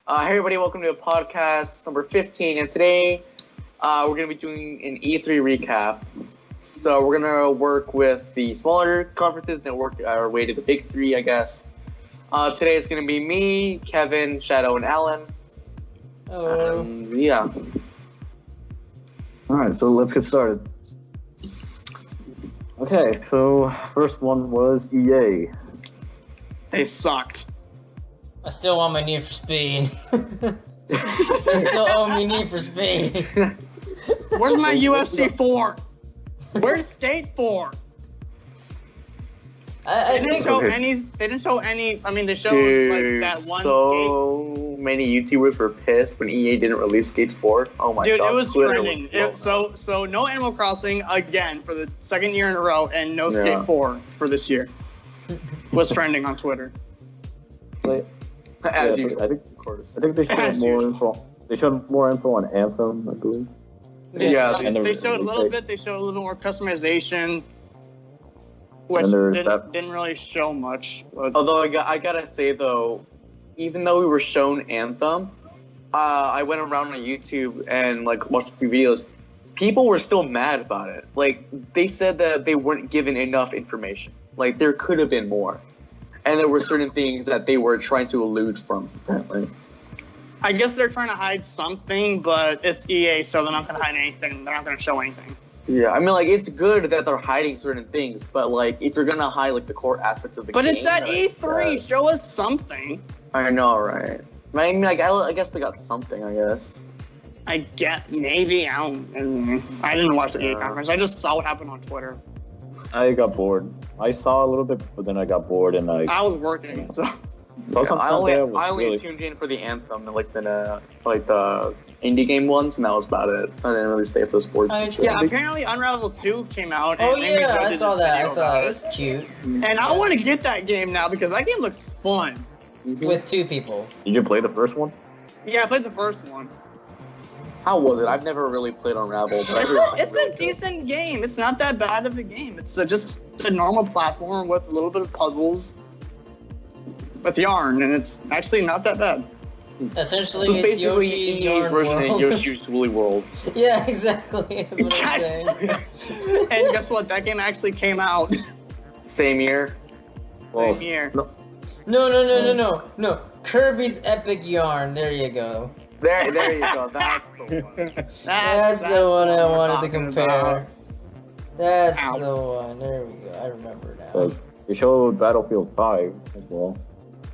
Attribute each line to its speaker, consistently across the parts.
Speaker 1: Hey everybody, welcome to podcast number 15, and today we're going to be doing an E3 recap. So we're going to work with the smaller conferences and work our way to the big three, I guess. Today it's going to be me, Kevin, Shadow, and Alan.
Speaker 2: Hello.
Speaker 1: Yeah.
Speaker 3: Alright, so let's get started. Okay, so first one was EA.
Speaker 2: They sucked.
Speaker 4: I still want my Need for Speed. They still owe me Need for Speed.
Speaker 2: Where's my UFC 4? Where's Skate 4?
Speaker 4: I
Speaker 2: They
Speaker 4: think
Speaker 2: didn't show any. They didn't show any. I mean, they showed
Speaker 1: Dude,
Speaker 2: like that one
Speaker 1: so many YouTubers were pissed when EA didn't release Skate 4. Oh my
Speaker 2: Skate. Dude,
Speaker 1: god.
Speaker 2: it was
Speaker 1: Twitter
Speaker 2: trending. So no Animal Crossing again for the second year in a row, and no Skate 4 for this year. Was trending on Twitter.
Speaker 1: As
Speaker 3: Yeah,
Speaker 1: usual,
Speaker 3: I think,
Speaker 1: of course.
Speaker 3: I think they showed
Speaker 2: As
Speaker 3: more
Speaker 2: usual.
Speaker 3: info. They showed more info on Anthem, I believe.
Speaker 1: Yeah,
Speaker 3: and
Speaker 2: They showed a little
Speaker 3: they-
Speaker 2: bit. They showed a little bit more customization, which
Speaker 3: And there's
Speaker 2: didn't really show much. But
Speaker 1: Although I gotta say though, even though we were shown Anthem, I went around on YouTube and like watched a few videos. People were still mad about it. Like they said that they weren't given enough information. Like there could have been more, and there were certain things that they were trying to elude from. Apparently,
Speaker 2: I guess they're trying to hide something, but it's EA, so they're not going to hide anything. They're not going to show anything.
Speaker 1: yeah. I mean, like it's good that they're hiding certain things, but like if you're gonna hide like the core aspects of the
Speaker 2: But
Speaker 1: game,
Speaker 2: it's at
Speaker 1: like,
Speaker 2: E3.
Speaker 1: yes.
Speaker 2: Show us something.
Speaker 1: I know, right? I mean, like I guess they got something. I guess.
Speaker 2: I get maybe. I didn't watch the EA
Speaker 1: Yeah.
Speaker 2: conference. I just saw what happened on Twitter.
Speaker 3: I got bored. I saw a little bit, but then I got bored and I
Speaker 2: I was working, so
Speaker 3: saw some
Speaker 1: I
Speaker 3: stuff
Speaker 1: only
Speaker 3: there was
Speaker 1: I only
Speaker 3: really...
Speaker 1: tuned in for the Anthem and like the indie game ones, and that was about it. I didn't really stay for the sports. And shit.
Speaker 2: yeah. Apparently, Unravel 2 came out.
Speaker 4: Oh
Speaker 2: and Angry
Speaker 4: yeah,
Speaker 2: Joe
Speaker 4: I
Speaker 2: did
Speaker 4: saw
Speaker 2: a
Speaker 4: that. I
Speaker 2: video
Speaker 4: saw
Speaker 2: about
Speaker 4: that.
Speaker 2: it.
Speaker 4: It's cute.
Speaker 2: And I want to get that game now because that game looks fun.
Speaker 4: With two people.
Speaker 3: Did you play the first one?
Speaker 2: Yeah, I played the first one.
Speaker 1: How was it? I've never really played Unravel, but I heard
Speaker 2: It's a decent game. It's not that bad of a game. It's just a normal platform with a little bit of puzzles with yarn, and it's actually not that bad.
Speaker 4: Essentially,
Speaker 1: So
Speaker 4: it's
Speaker 1: basically,
Speaker 4: Yoshi's
Speaker 1: EA's
Speaker 4: Yarn
Speaker 1: version of
Speaker 4: World.
Speaker 1: Yoshi's Woolly World.
Speaker 4: Yeah, exactly. That's what I'm saying.
Speaker 2: And guess what? That game actually came out
Speaker 1: Same year.
Speaker 3: Well,
Speaker 2: same year.
Speaker 4: No. Kirby's Epic Yarn. There you go.
Speaker 1: There you go. That's the one.
Speaker 4: That's the one I
Speaker 2: what we're
Speaker 4: wanted to
Speaker 2: talking
Speaker 4: compare.
Speaker 2: about.
Speaker 4: That's
Speaker 2: Ow.
Speaker 4: the one. There we go. I remember now.
Speaker 3: uh, they showed Battlefield 5 as well.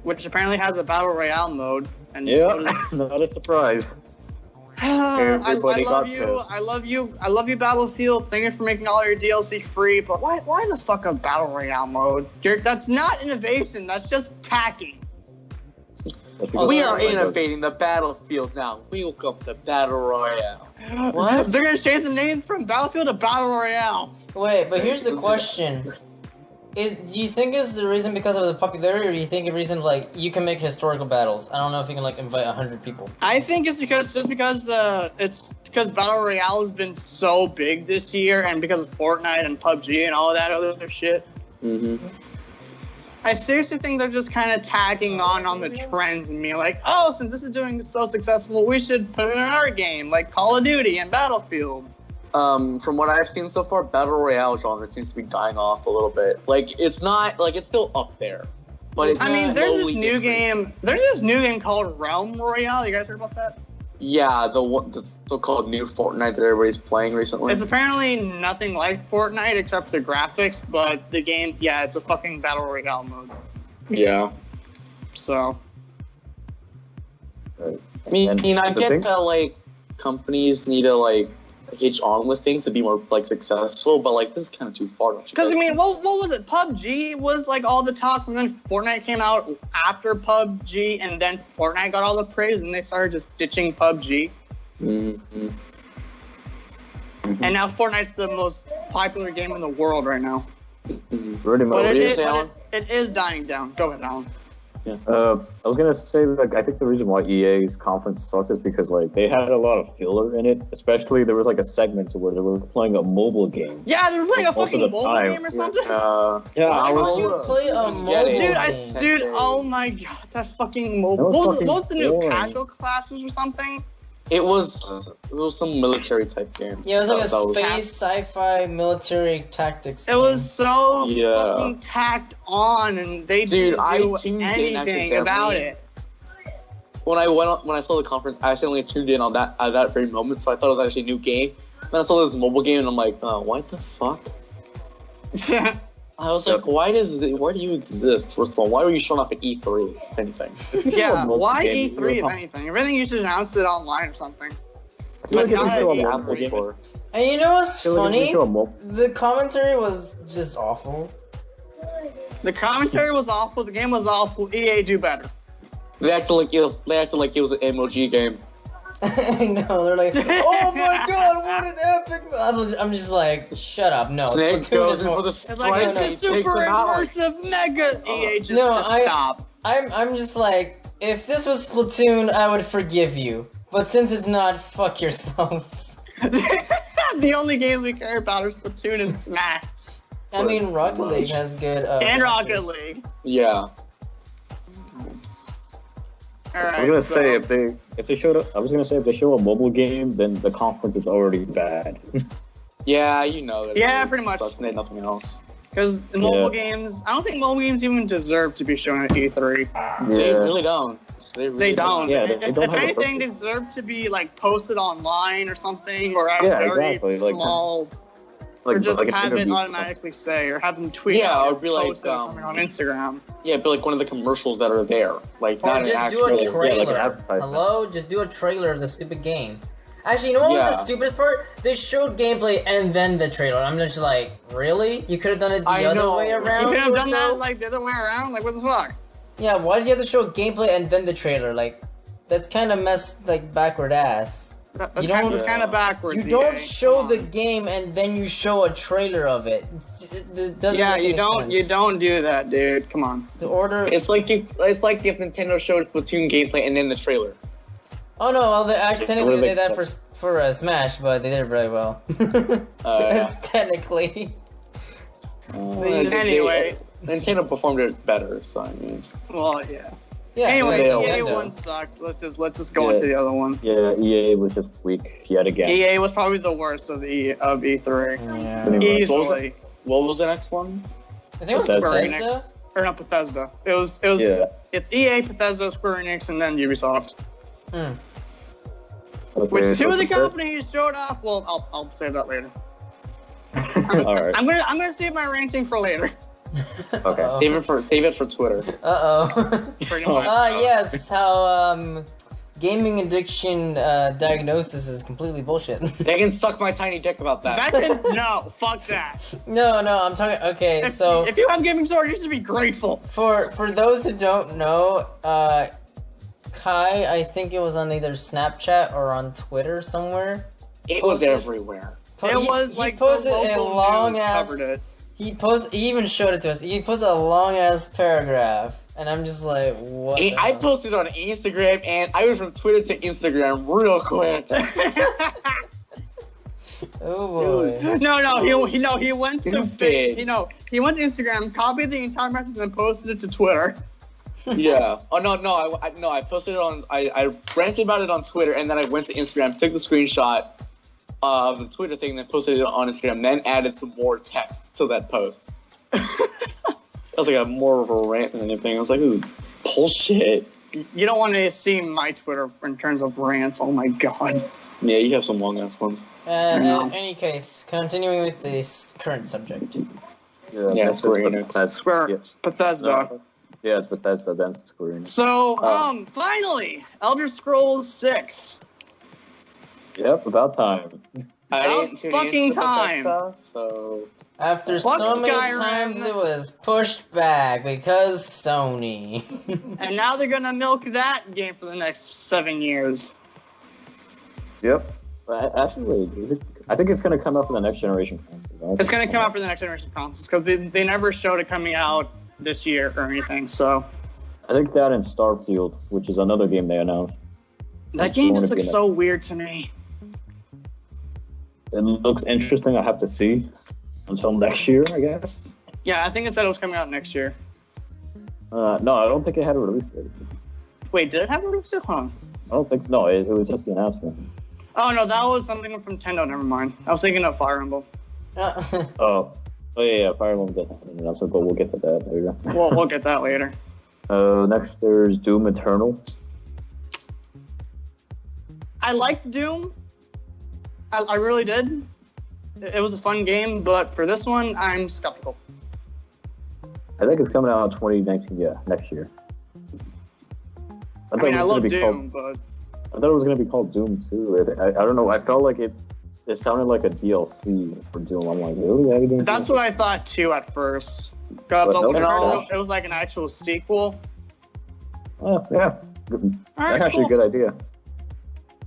Speaker 2: Which apparently has a battle royale mode. And
Speaker 3: Yeah,
Speaker 2: so does-
Speaker 3: not a surprise.
Speaker 1: Everybody
Speaker 2: I
Speaker 1: got
Speaker 2: love you.
Speaker 1: pissed.
Speaker 2: I love you, Battlefield. Thank you for making all your DLC free. But why the fuck a battle royale mode? That's not innovation. That's just tacky.
Speaker 3: That's
Speaker 4: Oh,
Speaker 1: We
Speaker 3: because-
Speaker 1: are innovating the battlefield now. Welcome to Battle Royale.
Speaker 2: What? They're gonna change the name from Battlefield to Battle Royale.
Speaker 4: Wait, but here's the question. Do you think it's the reason because of the popularity, or do you think the reason like you can make historical battles? I don't know if you can like invite 100 people.
Speaker 2: I think it's because Battle Royale has been so big this year, and because of Fortnite and PUBG and all that other shit.
Speaker 1: Mm-hmm.
Speaker 2: I seriously think they're just kind of tagging on the trends and being like, oh, since this is doing so successful, we should put it in our game, like Call of Duty and Battlefield.
Speaker 1: From what I've seen so far, Battle Royale genre seems to be dying off a little bit. Like, it's not, like, it's still up there. But it's
Speaker 2: I mean,
Speaker 1: not
Speaker 2: there's this
Speaker 1: slowly
Speaker 2: new
Speaker 1: decreasing.
Speaker 2: game. There's this new game called Realm Royale. You guys heard about that?
Speaker 1: Yeah, the so-called new Fortnite that everybody's playing recently.
Speaker 2: It's apparently nothing like Fortnite except for the graphics, but the game, yeah, it's a fucking Battle Royale mode.
Speaker 1: Yeah.
Speaker 2: So,
Speaker 1: I mean,
Speaker 3: And
Speaker 1: I
Speaker 3: the
Speaker 1: get
Speaker 3: thing-
Speaker 1: that, like, companies need to, like, hitch on with things to be more, like, successful, but, like, this is kind of too far, don't you
Speaker 2: because I
Speaker 1: guys
Speaker 2: mean,
Speaker 1: think?
Speaker 2: what was it? PUBG was like all the talk, and then Fortnite came out after PUBG, and then Fortnite got all the praise, and they started just ditching PUBG.
Speaker 1: Mm-hmm.
Speaker 2: And now Fortnite's the most popular game in the world right now.
Speaker 1: Mm-hmm.
Speaker 3: Pretty much.
Speaker 2: But
Speaker 1: What
Speaker 2: it
Speaker 1: do you
Speaker 2: is,
Speaker 1: say, Alan?
Speaker 2: it is dying down. Go ahead, Alan.
Speaker 3: Yeah. I was gonna say, like, I think the reason why EA's conference sucks is because, like, they had a lot of filler in it. Especially, there was like a segment where they were playing a mobile game.
Speaker 2: Yeah, they were playing a
Speaker 3: Most of
Speaker 2: fucking
Speaker 3: the
Speaker 2: mobile
Speaker 3: time.
Speaker 2: game or something.
Speaker 3: Yeah,
Speaker 4: Why
Speaker 3: I
Speaker 4: would
Speaker 3: was.
Speaker 4: you play a mobile
Speaker 2: Dude,
Speaker 4: game?
Speaker 2: dude, oh my god, that fucking mobile.
Speaker 3: That was
Speaker 2: What
Speaker 3: fucking
Speaker 2: was the new
Speaker 3: boring.
Speaker 2: casual classes or something?
Speaker 1: It was some military type game.
Speaker 4: Yeah, it was like
Speaker 1: That was-
Speaker 4: a space sci-fi military tactics.
Speaker 2: It was so
Speaker 3: Yeah.
Speaker 2: fucking tacked on, and they
Speaker 1: Dude,
Speaker 2: didn't
Speaker 1: I
Speaker 2: do
Speaker 1: tuned in
Speaker 2: anything
Speaker 1: accidentally.
Speaker 2: about it.
Speaker 1: When I saw the conference, I accidentally tuned in on that at that very moment, so I thought it was actually a new game. Then I saw this mobile game, and I'm like, what the fuck? I was like, why do you exist? First of all, why were you showing off at E3, if anything?
Speaker 2: Yeah,
Speaker 3: mobile
Speaker 2: why
Speaker 3: game,
Speaker 2: E3 if
Speaker 3: you're-
Speaker 2: anything? If anything, you should announce it online or something.
Speaker 3: I feel like
Speaker 2: But
Speaker 3: if
Speaker 2: not
Speaker 3: they
Speaker 2: at
Speaker 3: show a
Speaker 2: E3.
Speaker 3: mobile game-
Speaker 4: And you know what's
Speaker 3: I feel like if they
Speaker 4: funny?
Speaker 3: show a mo-
Speaker 4: The commentary was just awful.
Speaker 2: The commentary was awful. The game was awful. EA do better.
Speaker 1: They acted like it was an MOG game.
Speaker 4: I know, they're like, oh my god, what an epic... I'm just like, shut up, no.
Speaker 1: Snake
Speaker 4: Splatoon
Speaker 1: goes
Speaker 4: is
Speaker 1: in
Speaker 4: more-
Speaker 1: for the
Speaker 2: It's
Speaker 1: strike
Speaker 2: like
Speaker 1: and
Speaker 2: it's
Speaker 1: he
Speaker 2: a
Speaker 1: takes
Speaker 2: super
Speaker 1: him out.
Speaker 2: immersive mega. EA just,
Speaker 4: No,
Speaker 2: just
Speaker 4: I-
Speaker 2: stop.
Speaker 4: I'm just like, if this was Splatoon, I would forgive you. But since it's not, fuck yourselves.
Speaker 2: The only games we care about are Splatoon and Smash.
Speaker 4: I mean, Rocket League has good...
Speaker 2: And Rocket
Speaker 4: features.
Speaker 2: League.
Speaker 1: Yeah.
Speaker 2: Alright,
Speaker 3: I was gonna
Speaker 2: so-
Speaker 3: say if they showed up, I was gonna say if they show a mobile game, then the conference is already bad.
Speaker 1: Yeah, you know that.
Speaker 2: Yeah,
Speaker 1: it
Speaker 2: pretty much.
Speaker 1: sucks and they had nothing else.
Speaker 2: Because the mobile games, I don't think mobile games even deserve to be shown at E3.
Speaker 1: They
Speaker 3: Yeah.
Speaker 1: really don't.
Speaker 2: They don't.
Speaker 3: Yeah, they
Speaker 2: if
Speaker 3: don't
Speaker 2: if
Speaker 3: have a
Speaker 2: anything, they
Speaker 3: purpose.
Speaker 2: deserve to be like posted online or something, or have
Speaker 3: Yeah,
Speaker 2: very
Speaker 3: exactly, like-
Speaker 2: small,
Speaker 3: Like,
Speaker 2: or just
Speaker 3: like an
Speaker 2: have it
Speaker 3: interview or
Speaker 2: automatically say, or have them tweet
Speaker 1: Yeah,
Speaker 2: out
Speaker 1: or be like,
Speaker 2: post it or something on Instagram.
Speaker 1: Yeah, but like one of the commercials that are there, like
Speaker 4: Or
Speaker 1: not an
Speaker 4: just
Speaker 1: actual.
Speaker 4: do a
Speaker 3: like an
Speaker 4: trailer.
Speaker 3: advertisement.
Speaker 4: Hello? Just do a trailer of the stupid game. Actually, you know what was
Speaker 1: Yeah.
Speaker 4: the stupidest part? They showed gameplay and then the trailer. I'm just like, really? You could have done it the
Speaker 1: I
Speaker 4: other
Speaker 1: know.
Speaker 4: way
Speaker 2: You
Speaker 4: around?
Speaker 2: could have
Speaker 4: or
Speaker 2: done
Speaker 4: so?
Speaker 2: that like the other way around. Like what the fuck?
Speaker 4: Yeah, why did you have to show gameplay and then the trailer? Like, that's kind of messed, like, backward ass.
Speaker 2: That's
Speaker 4: You don't-
Speaker 2: kind of backwards.
Speaker 4: You don't
Speaker 2: EA.
Speaker 4: show
Speaker 2: Come
Speaker 4: the
Speaker 2: on.
Speaker 4: game and then you show a trailer of it. It doesn't
Speaker 2: Yeah,
Speaker 4: make
Speaker 2: you
Speaker 4: any
Speaker 2: don't.
Speaker 4: sense.
Speaker 2: You don't do that, dude. Come on.
Speaker 4: The order...
Speaker 1: It's like if Nintendo showed Splatoon gameplay and then the trailer.
Speaker 4: Oh no, well, they actually technically
Speaker 3: really
Speaker 4: did that
Speaker 3: makes
Speaker 4: for Smash, but they did it very well. It's technically...
Speaker 2: Anyway.
Speaker 1: Nintendo performed it better, so I mean.
Speaker 2: Well, yeah.
Speaker 4: Yeah,
Speaker 2: Anyway,
Speaker 1: they
Speaker 2: EA
Speaker 1: don't.
Speaker 2: one sucked. Let's just go
Speaker 3: Yeah.
Speaker 2: into the other one.
Speaker 3: Yeah, EA was just weak yet again.
Speaker 2: EA was probably the worst of E3.
Speaker 4: Yeah.
Speaker 3: Pretty much.
Speaker 2: Easily.
Speaker 1: What was the next one?
Speaker 4: I think it was
Speaker 3: Bethesda.
Speaker 2: Square
Speaker 4: Bethesda.
Speaker 2: Enix. Or not Bethesda. It was
Speaker 3: Yeah.
Speaker 2: it's EA, Bethesda, Square Enix, and then Ubisoft.
Speaker 4: Hmm.
Speaker 3: Okay,
Speaker 2: Which two
Speaker 3: so
Speaker 2: of the
Speaker 3: Bethesda-
Speaker 2: companies showed off. Well, I'll save that later.
Speaker 3: All right.
Speaker 2: I'm gonna save my ranting for later.
Speaker 3: Okay.
Speaker 1: Save it for Twitter.
Speaker 4: Uh-oh.
Speaker 2: Pretty much.
Speaker 4: Yes, how, gaming addiction, diagnosis is completely bullshit.
Speaker 1: They can suck my tiny dick about that.
Speaker 2: That can no. Fuck that.
Speaker 4: No, I'm talking, okay,
Speaker 2: If,
Speaker 4: so,
Speaker 2: if you have gaming sword, you should be grateful.
Speaker 4: for those who don't know, Kai, I think it was on either Snapchat or on Twitter somewhere.
Speaker 1: It was
Speaker 4: posted-
Speaker 1: everywhere.
Speaker 2: It was
Speaker 4: he
Speaker 2: like
Speaker 4: posted
Speaker 2: the
Speaker 4: a
Speaker 2: local
Speaker 4: long
Speaker 2: news
Speaker 4: ass.
Speaker 2: covered it.
Speaker 4: He even showed it to us. He posted a long ass paragraph, and I'm just like, what? the
Speaker 1: I
Speaker 4: hell?
Speaker 1: posted on Instagram, and I went from Twitter to Instagram real quick.
Speaker 4: Oh boy.
Speaker 2: He went to
Speaker 1: Stupid.
Speaker 2: he went to Instagram, copied the entire message, and then posted it to Twitter.
Speaker 1: Yeah. Oh no, I posted it on. I ranted about it on Twitter, and then I went to Instagram, took the screenshot of the Twitter thing, then posted it on Instagram, then added some more text to that post. That was like more of a rant than anything. I was like, this is bullshit.
Speaker 2: You don't want to see my Twitter in terms of rants. Oh my god.
Speaker 1: Yeah, you have some long ass ones.
Speaker 4: In
Speaker 2: know.
Speaker 4: any case, continuing with this current subject.
Speaker 1: Yeah,
Speaker 3: that's
Speaker 1: Square
Speaker 3: what
Speaker 1: Enix.
Speaker 3: Bethesda-
Speaker 2: Square
Speaker 3: Yes.
Speaker 2: Bethesda.
Speaker 3: Yeah, it's Bethesda, then Square Enix.
Speaker 2: So,
Speaker 1: Oh.
Speaker 2: finally, Elder Scrolls 6.
Speaker 3: Yep, about time.
Speaker 1: I
Speaker 2: About
Speaker 1: didn't tune
Speaker 2: fucking
Speaker 1: into
Speaker 2: time.
Speaker 1: Bethesda, so
Speaker 4: After
Speaker 2: Fuck
Speaker 4: so many
Speaker 2: Skyrim.
Speaker 4: times it was pushed back because Sony.
Speaker 2: And now they're gonna milk that game for the next 7 years.
Speaker 3: Yep. Actually, wait, is it? I think it's gonna come out for the next generation console.
Speaker 2: It's gonna come out for the next generation consoles, because they never showed it coming out this year or anything, so.
Speaker 3: I think that and Starfield, which is another game they announced.
Speaker 2: That game just looks so weird to me.
Speaker 3: It looks interesting. I have to see until next year, I guess.
Speaker 2: Yeah, I think it said it was coming out next year.
Speaker 3: No, I don't think it had a release date.
Speaker 2: Wait, did it have a release date? Hold on.
Speaker 3: I don't think. No, it was just the announcement.
Speaker 2: Oh no, that was something from Nintendo. Never mind. I was thinking of Fire Emblem.
Speaker 3: Oh yeah, Fire Emblem did have an announcement, but we'll get to that later.
Speaker 2: We'll get that later.
Speaker 3: Next there's Doom Eternal.
Speaker 2: I liked Doom. I really did. It was a fun game, but for this one, I'm skeptical.
Speaker 3: I think it's coming out in 2019. Yeah, next year.
Speaker 2: I love Doom, but
Speaker 3: I thought it was gonna be called Doom 2. I don't know. I felt like it sounded like a DLC for Doom. I'm like, really?
Speaker 2: That's what I thought too at first. But when it was like an actual sequel.
Speaker 3: Oh yeah, that's actually a good idea.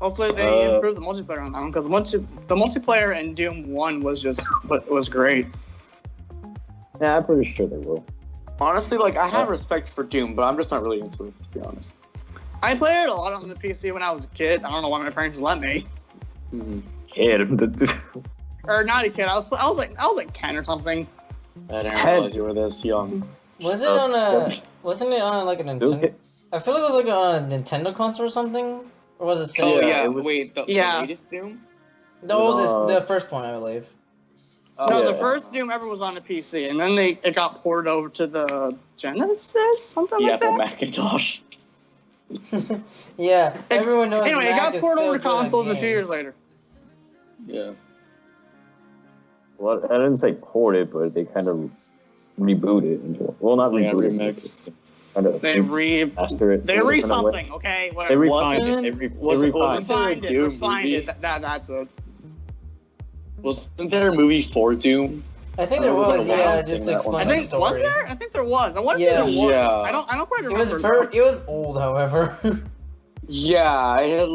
Speaker 2: Hopefully they improve the multiplayer on that one, because the multiplayer in Doom 1 was great.
Speaker 3: Yeah, I'm pretty sure they will.
Speaker 1: Honestly, like, I have respect for Doom, but I'm just not really into it, to be honest.
Speaker 2: I played it a lot on the PC when I was a kid. I don't know why my parents let me.
Speaker 1: Mm-hmm.
Speaker 3: Kid.
Speaker 2: Or not a kid. I was like 10 or something.
Speaker 1: I didn't realize you were this young.
Speaker 4: Wasn't it on like a Nintendo? I feel like it was like on a Nintendo console or something. Or was it Sega?
Speaker 1: Oh yeah, wait, the latest Doom?
Speaker 4: The first one, I believe.
Speaker 2: The first Doom ever was on the PC, and then it got ported over to the Genesis, something like that.
Speaker 1: Yeah, for Macintosh.
Speaker 4: Yeah, everyone knows.
Speaker 2: Anyway,
Speaker 4: Mac
Speaker 2: it got ported over to
Speaker 4: good
Speaker 2: consoles a
Speaker 4: games.
Speaker 2: few years later.
Speaker 1: Yeah.
Speaker 3: Well, I didn't say ported, but they kind of rebooted into. Well, not rebooted.
Speaker 1: Remixed.
Speaker 3: Kind of
Speaker 2: They something, okay? Whatever.
Speaker 3: They refined it. They
Speaker 1: refined it.
Speaker 2: Refined it. That's it.
Speaker 1: Wasn't there a movie for Doom?
Speaker 4: I think there was, yeah, just to explain the story.
Speaker 2: Was there? I think there was. I want to say there was.
Speaker 1: Yeah.
Speaker 2: I don't quite remember.
Speaker 4: It was old, however.
Speaker 1: Yeah, I had.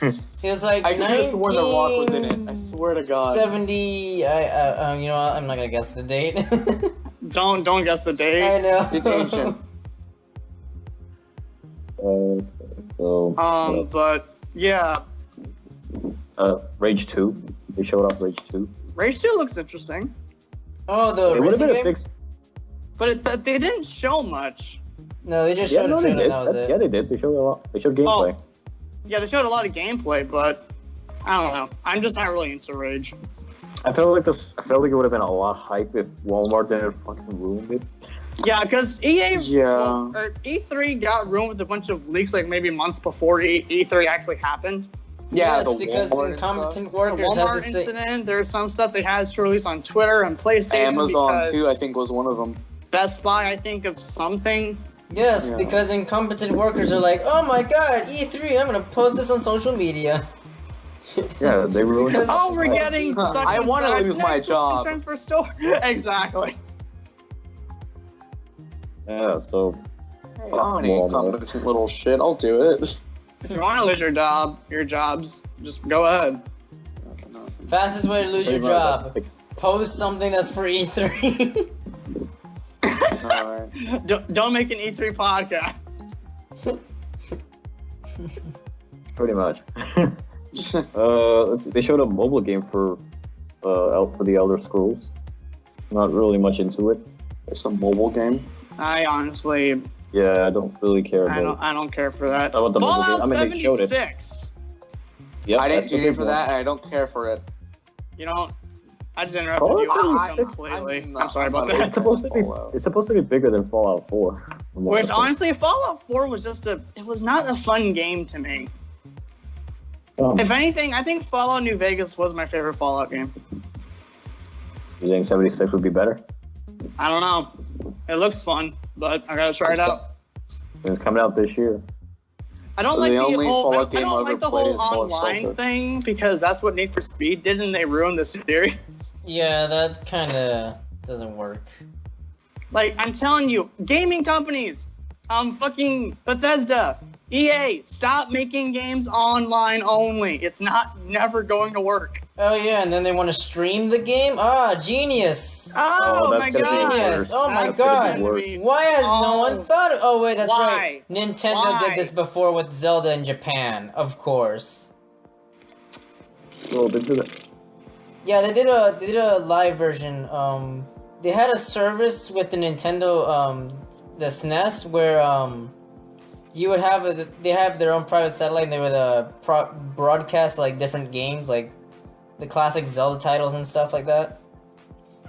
Speaker 4: It was like
Speaker 1: I could have sworn The Rock was in it. I swear to God.
Speaker 4: 70. You know what? I'm not gonna guess the date.
Speaker 2: Don't guess the date.
Speaker 4: I know.
Speaker 1: It's ancient.
Speaker 2: But yeah.
Speaker 3: Rage 2. They showed off Rage 2.
Speaker 2: Rage 2 looks interesting.
Speaker 4: Oh, the racing game?
Speaker 2: But they didn't show much.
Speaker 4: No, they just showed a trailer. That was it.
Speaker 3: Yeah, they did. They showed a lot. They showed gameplay.
Speaker 2: Yeah, they showed a lot of gameplay, but I don't know. I'm just not really into Rage.
Speaker 3: I felt like it would have been a lot hype if Walmart didn't fucking ruin it.
Speaker 2: Yeah, because E3 got ruined with a bunch of leaks, like maybe months before E3 actually happened.
Speaker 1: Yeah,
Speaker 4: yes, because incompetent workers
Speaker 2: the Walmart incident. There's some stuff they had to release on Twitter and PlayStation.
Speaker 1: Amazon too, I think, was one of them.
Speaker 2: Best Buy, I think, of something.
Speaker 4: Yes, because incompetent workers are like, oh my god, E3, I'm gonna post this on social media.
Speaker 3: Yeah, they ruined it.
Speaker 2: Oh, we're getting such
Speaker 1: I want to lose my job.
Speaker 2: For store. Exactly.
Speaker 3: Yeah, so.
Speaker 1: Hey, I'm an incompetent little shit. I'll do it.
Speaker 2: If you want to lose your jobs, just go ahead.
Speaker 4: Fastest way to lose your job. Post something that's for E3.
Speaker 1: Alright.
Speaker 2: Don't make an E3 podcast.
Speaker 3: Pretty much. Let's see. They showed a mobile game for the Elder Scrolls. Not really much into it.
Speaker 1: It's a mobile game.
Speaker 2: I honestly.
Speaker 3: Yeah, I don't really care about
Speaker 2: I don't care for that.
Speaker 3: About the mobile game. I mean, they showed it.
Speaker 2: 76.
Speaker 3: Yep,
Speaker 1: I didn't tune in for that, and I don't care for it.
Speaker 2: You know, I just interrupted you completely. I'm sorry about that.
Speaker 3: It's supposed to be bigger than Fallout 4.
Speaker 2: Which honestly, Fallout 4 was it was not a fun game to me. If anything, I think Fallout New Vegas was my favorite Fallout game.
Speaker 3: You think 76 would be better?
Speaker 2: I don't know. It looks fun, but I gotta try it out.
Speaker 3: It's coming out this year.
Speaker 2: I don't like the whole online thing, because that's what Need for Speed did, and they ruined the series.
Speaker 4: Yeah, that kind of doesn't work.
Speaker 2: Like, I'm telling you, gaming companies, fucking Bethesda, EA, stop making games online only. It's never going to work.
Speaker 4: Oh yeah, and then they want to stream the game? Ah, genius!
Speaker 2: Oh my
Speaker 3: that's gonna be
Speaker 2: god!
Speaker 4: Genius! Oh my
Speaker 2: That's
Speaker 4: god!
Speaker 2: gonna be-
Speaker 4: Why has no one thought of... Oh wait, that's
Speaker 2: Why?
Speaker 4: right. Nintendo did this before with Zelda in Japan, of course.
Speaker 3: Well, they did it.
Speaker 4: Yeah, they did a live version. They had a service with the Nintendo, the SNES, where you would have they have their own private satellite, and they would broadcast like different games, like the classic Zelda titles and stuff like that.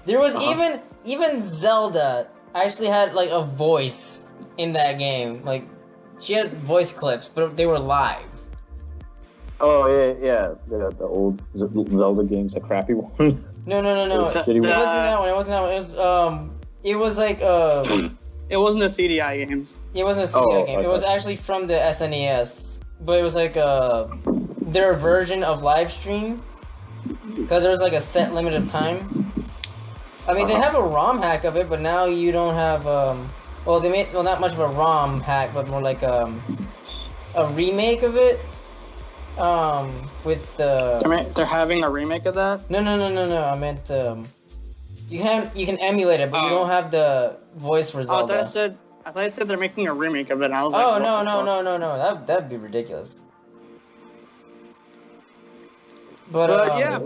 Speaker 4: There was even Zelda actually had like a voice in that game. Like she had voice clips, but they were live.
Speaker 3: Oh yeah. The old Zelda games, the crappy ones.
Speaker 4: No. It wasn't that one. It wasn't that one. It was like
Speaker 2: It wasn't the CDI games.
Speaker 4: It wasn't a CDI game.
Speaker 3: Okay.
Speaker 4: It was actually from the SNES, but it was like their version of live stream, because there was like a set limit of time. I mean, they have a ROM hack of it, but now you don't have they made not much of a ROM hack, but more like a remake of it. With the...
Speaker 2: I mean, they're having a remake of that?
Speaker 4: No. I meant you can emulate it, but you don't have the voice for Zelda.
Speaker 2: I thought it said they're making a remake of it, and I was like,
Speaker 4: Oh no. That'd be ridiculous. But
Speaker 2: yeah.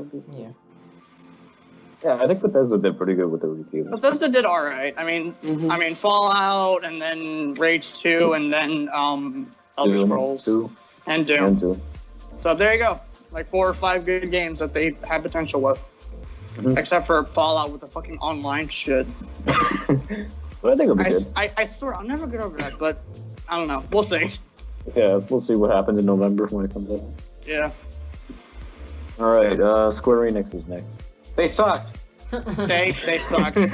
Speaker 3: Yeah, I think Bethesda did pretty good with the reviews.
Speaker 2: Bethesda did alright. I mean, Fallout, and then Rage 2, and then Elder Scrolls
Speaker 3: 2.
Speaker 2: And Doom. So there you go. Like 4 or 5 good games that they have potential with.
Speaker 3: Mm-hmm.
Speaker 2: Except for Fallout with the fucking online shit.
Speaker 3: But I think it'll be good.
Speaker 2: I swear, I'll never get over that, but I don't know. We'll see.
Speaker 3: Yeah, we'll see what happens in November when it comes out.
Speaker 2: Yeah.
Speaker 3: Alright, Square Enix is next.
Speaker 1: They sucked.
Speaker 2: They sucked.
Speaker 1: It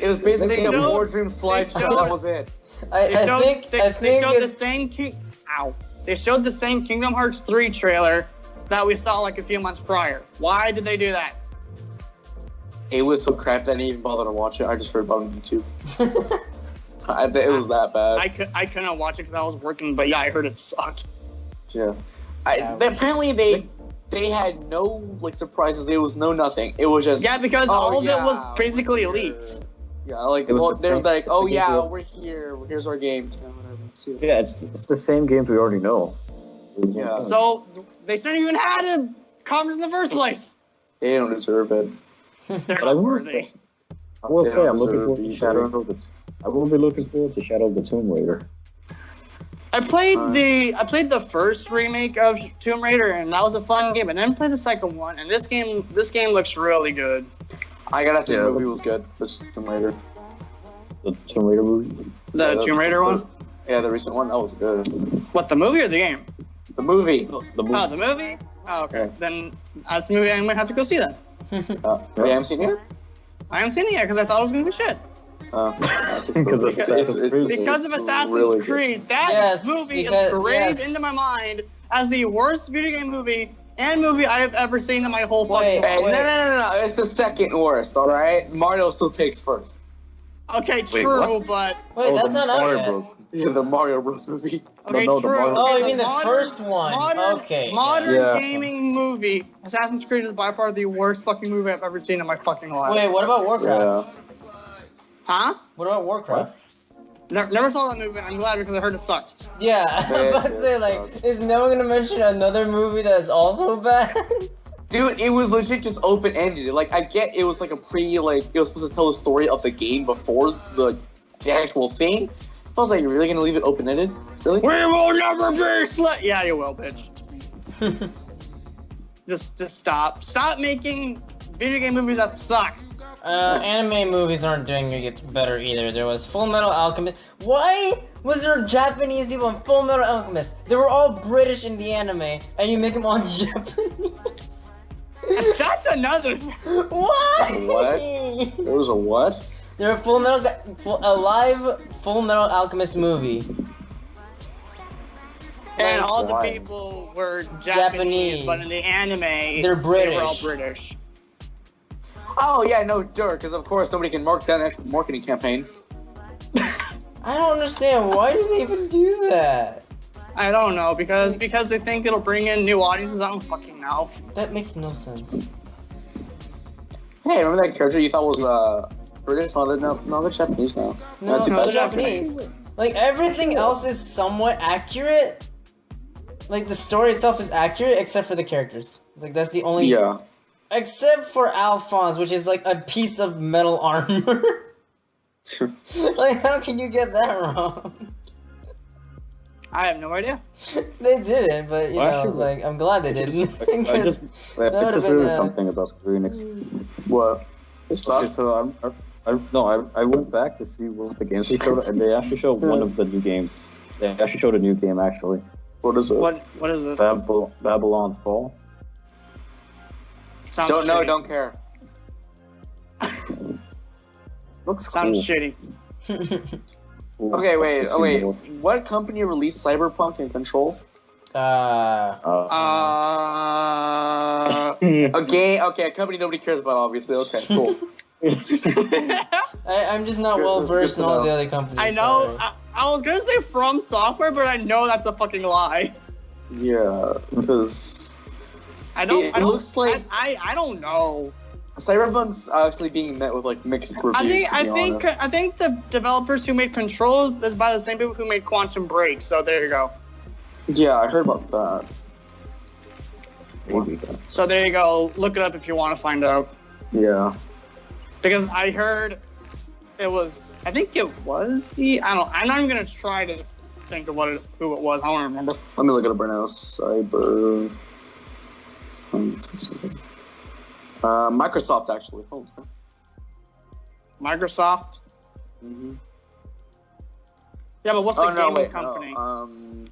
Speaker 1: was basically
Speaker 2: They
Speaker 1: a
Speaker 2: showed-
Speaker 1: boardroom slideshow. That was it.
Speaker 4: I think
Speaker 2: they showed the
Speaker 4: it's...
Speaker 2: same They showed the same Kingdom Hearts 3 trailer that we saw like a few months prior. Why did they do that?
Speaker 1: It was so crap that I didn't even bother to watch it. I just heard about it on YouTube. It was that bad.
Speaker 2: I couldn't watch it because I was working, but yeah, I heard it sucked.
Speaker 1: Yeah. Apparently they had no like surprises. There was no nothing. It was just
Speaker 2: Because all of it was
Speaker 1: we're
Speaker 2: basically
Speaker 1: here.
Speaker 2: Elites.
Speaker 1: Yeah, like
Speaker 3: It was the
Speaker 1: they're
Speaker 3: same-
Speaker 1: like, oh
Speaker 3: the
Speaker 1: yeah,
Speaker 3: game.
Speaker 1: we're here. Here's our game. Yeah, whatever. See ya.
Speaker 3: Yeah, it's the same games we already know.
Speaker 1: Yeah.
Speaker 2: So they shouldn't even had a conference in the first place.
Speaker 1: They don't deserve it.
Speaker 2: They're
Speaker 3: But I
Speaker 2: not
Speaker 3: will
Speaker 2: worthy.
Speaker 3: say, I'm looking forward to
Speaker 1: deserve
Speaker 3: Shadow
Speaker 1: it.
Speaker 3: of the. I will be looking forward to Shadow of the Tomb Raider.
Speaker 2: I played the first remake of Tomb Raider, and that was a fun game. And then played the second one, and this game looks really good.
Speaker 1: I gotta say
Speaker 3: Yeah,
Speaker 1: the movie was good. But Tomb Raider.
Speaker 3: The Tomb Raider movie.
Speaker 2: The Tomb Raider one.
Speaker 1: Yeah, the recent one. That was good.
Speaker 2: What, the movie or the game?
Speaker 1: The movie.
Speaker 3: The movie.
Speaker 2: Oh, the movie. Oh, okay.
Speaker 3: Yeah.
Speaker 2: Then that's the movie I might have to go see then.
Speaker 1: You haven't seen it?
Speaker 2: I haven't seen it yet because I thought it was gonna be shit.
Speaker 3: Because of Assassin's Creed.
Speaker 2: Because of
Speaker 1: it's
Speaker 2: Assassin's
Speaker 1: really good.
Speaker 2: Creed, that
Speaker 4: Yes,
Speaker 2: movie
Speaker 4: because-
Speaker 2: is engraved
Speaker 4: yes.
Speaker 2: into my mind as the worst video game movie and movie I have ever seen in my whole fucking
Speaker 1: Hey,
Speaker 2: life.
Speaker 1: no. It's the second worst. All right. Mario still takes first.
Speaker 2: Okay,
Speaker 3: Wait,
Speaker 2: true,
Speaker 3: what?
Speaker 2: but
Speaker 4: Wait, that's
Speaker 3: the
Speaker 4: not out
Speaker 3: Mario
Speaker 4: yet.
Speaker 3: Bros.
Speaker 1: Yeah, the Mario Bros. Movie.
Speaker 2: okay,
Speaker 3: No, the
Speaker 2: true.
Speaker 3: Mario-
Speaker 4: Oh,
Speaker 2: Okay,
Speaker 4: you mean the
Speaker 2: modern-
Speaker 4: first one?
Speaker 2: Modern,
Speaker 4: Okay, yeah.
Speaker 2: Modern
Speaker 1: Yeah.
Speaker 2: gaming movie. Assassin's Creed is by far the worst fucking movie I've ever seen in my fucking life.
Speaker 4: Wait, what about Warcraft?
Speaker 1: Yeah.
Speaker 2: Huh?
Speaker 4: What about Warcraft?
Speaker 2: Never saw that movie, and I'm glad because I heard it sucked.
Speaker 4: Yeah, I'm about to say, like, is no one gonna mention another movie that's also bad?
Speaker 1: Dude, it was legit just open-ended. Like, I get it was like a it was supposed to tell the story of the game before the actual thing. I was like, you're really gonna leave it open-ended? Really?
Speaker 2: We will never be Yeah, you will, bitch. Just stop. Stop making video game movies that suck.
Speaker 4: Anime movies aren't doing it better either. There was Full Metal Alchemist. Why was there Japanese people in Full Metal Alchemist? They were all British in the anime, and you make them all Japanese.
Speaker 2: That's another.
Speaker 4: Why?
Speaker 1: What? There was a what?
Speaker 4: They're a live Full Metal Alchemist movie.
Speaker 2: And all the
Speaker 1: Why?
Speaker 2: people were
Speaker 4: Japanese.
Speaker 2: but in the anime,
Speaker 4: They're British.
Speaker 2: They were all British.
Speaker 1: Oh yeah, no, dirt. Because of course nobody can mark that actual marketing campaign.
Speaker 4: I don't understand. Why do they even do that?
Speaker 2: I don't know because they think it'll bring in new audiences. I don't fucking know.
Speaker 4: That makes no sense.
Speaker 5: Hey, remember that character you thought was British? No, they're Japanese now.
Speaker 4: No,
Speaker 5: Not too
Speaker 4: no,
Speaker 5: bad.
Speaker 4: Japanese. Like everything else is somewhat accurate. Like the story itself is accurate except for the characters. Like that's the only.
Speaker 5: Yeah.
Speaker 4: Except for Alphonse, which is like a piece of metal armor. Like how can you get that wrong?
Speaker 2: I have no idea.
Speaker 4: They didn't, but you
Speaker 3: Well,
Speaker 4: know,
Speaker 3: actually,
Speaker 4: like I'm glad they didn't.
Speaker 3: I just
Speaker 4: would've been,
Speaker 3: really something about Square Enix.
Speaker 5: What? It's
Speaker 3: Okay,
Speaker 5: not.
Speaker 3: so I went back to see what the games they showed, and they actually showed one of the new games. They actually showed a new game, actually.
Speaker 5: What is it?
Speaker 2: What is it?
Speaker 3: Babylon Fall.
Speaker 2: Sounds
Speaker 5: Don't know.
Speaker 2: shitty.
Speaker 5: Don't care.
Speaker 3: Looks
Speaker 2: Sounds
Speaker 3: cool.
Speaker 2: shitty.
Speaker 3: Cool.
Speaker 5: Okay, wait.
Speaker 3: To
Speaker 5: Oh,
Speaker 3: see
Speaker 5: wait.
Speaker 3: more.
Speaker 5: What company released Cyberpunk and Control?
Speaker 3: Uh,
Speaker 5: A game. Okay, a company nobody cares about. Obviously. Okay. Cool.
Speaker 4: I'm just not
Speaker 5: Good,
Speaker 4: well
Speaker 5: that's good
Speaker 4: versed
Speaker 5: to
Speaker 4: in all
Speaker 5: know.
Speaker 4: the other companies.
Speaker 2: I know.
Speaker 4: sorry.
Speaker 2: I was gonna say From Software, but I know that's a fucking lie.
Speaker 5: Yeah, because
Speaker 2: I don't.
Speaker 5: It
Speaker 2: I don't,
Speaker 5: looks like-
Speaker 2: I don't know.
Speaker 5: Cyberpunk's actually being met with like mixed reviews.
Speaker 2: I
Speaker 5: to be honest.
Speaker 2: think the developers who made Control is by the same people who made Quantum Break. So there you go.
Speaker 5: Yeah, I heard about that.
Speaker 3: maybe.
Speaker 2: So there you go. Look it up if you want to find out.
Speaker 5: Yeah.
Speaker 2: Because I heard it was. I think it was the. I don't. I'm not even gonna try to think of who it was. I don't remember.
Speaker 5: Let me look it up right now. Cyber. Microsoft actually. Oh, okay.
Speaker 2: Microsoft.
Speaker 5: Mm-hmm.
Speaker 2: Yeah, but what's the
Speaker 5: Oh no!
Speaker 2: gaming
Speaker 5: Wait.
Speaker 2: company?
Speaker 5: No.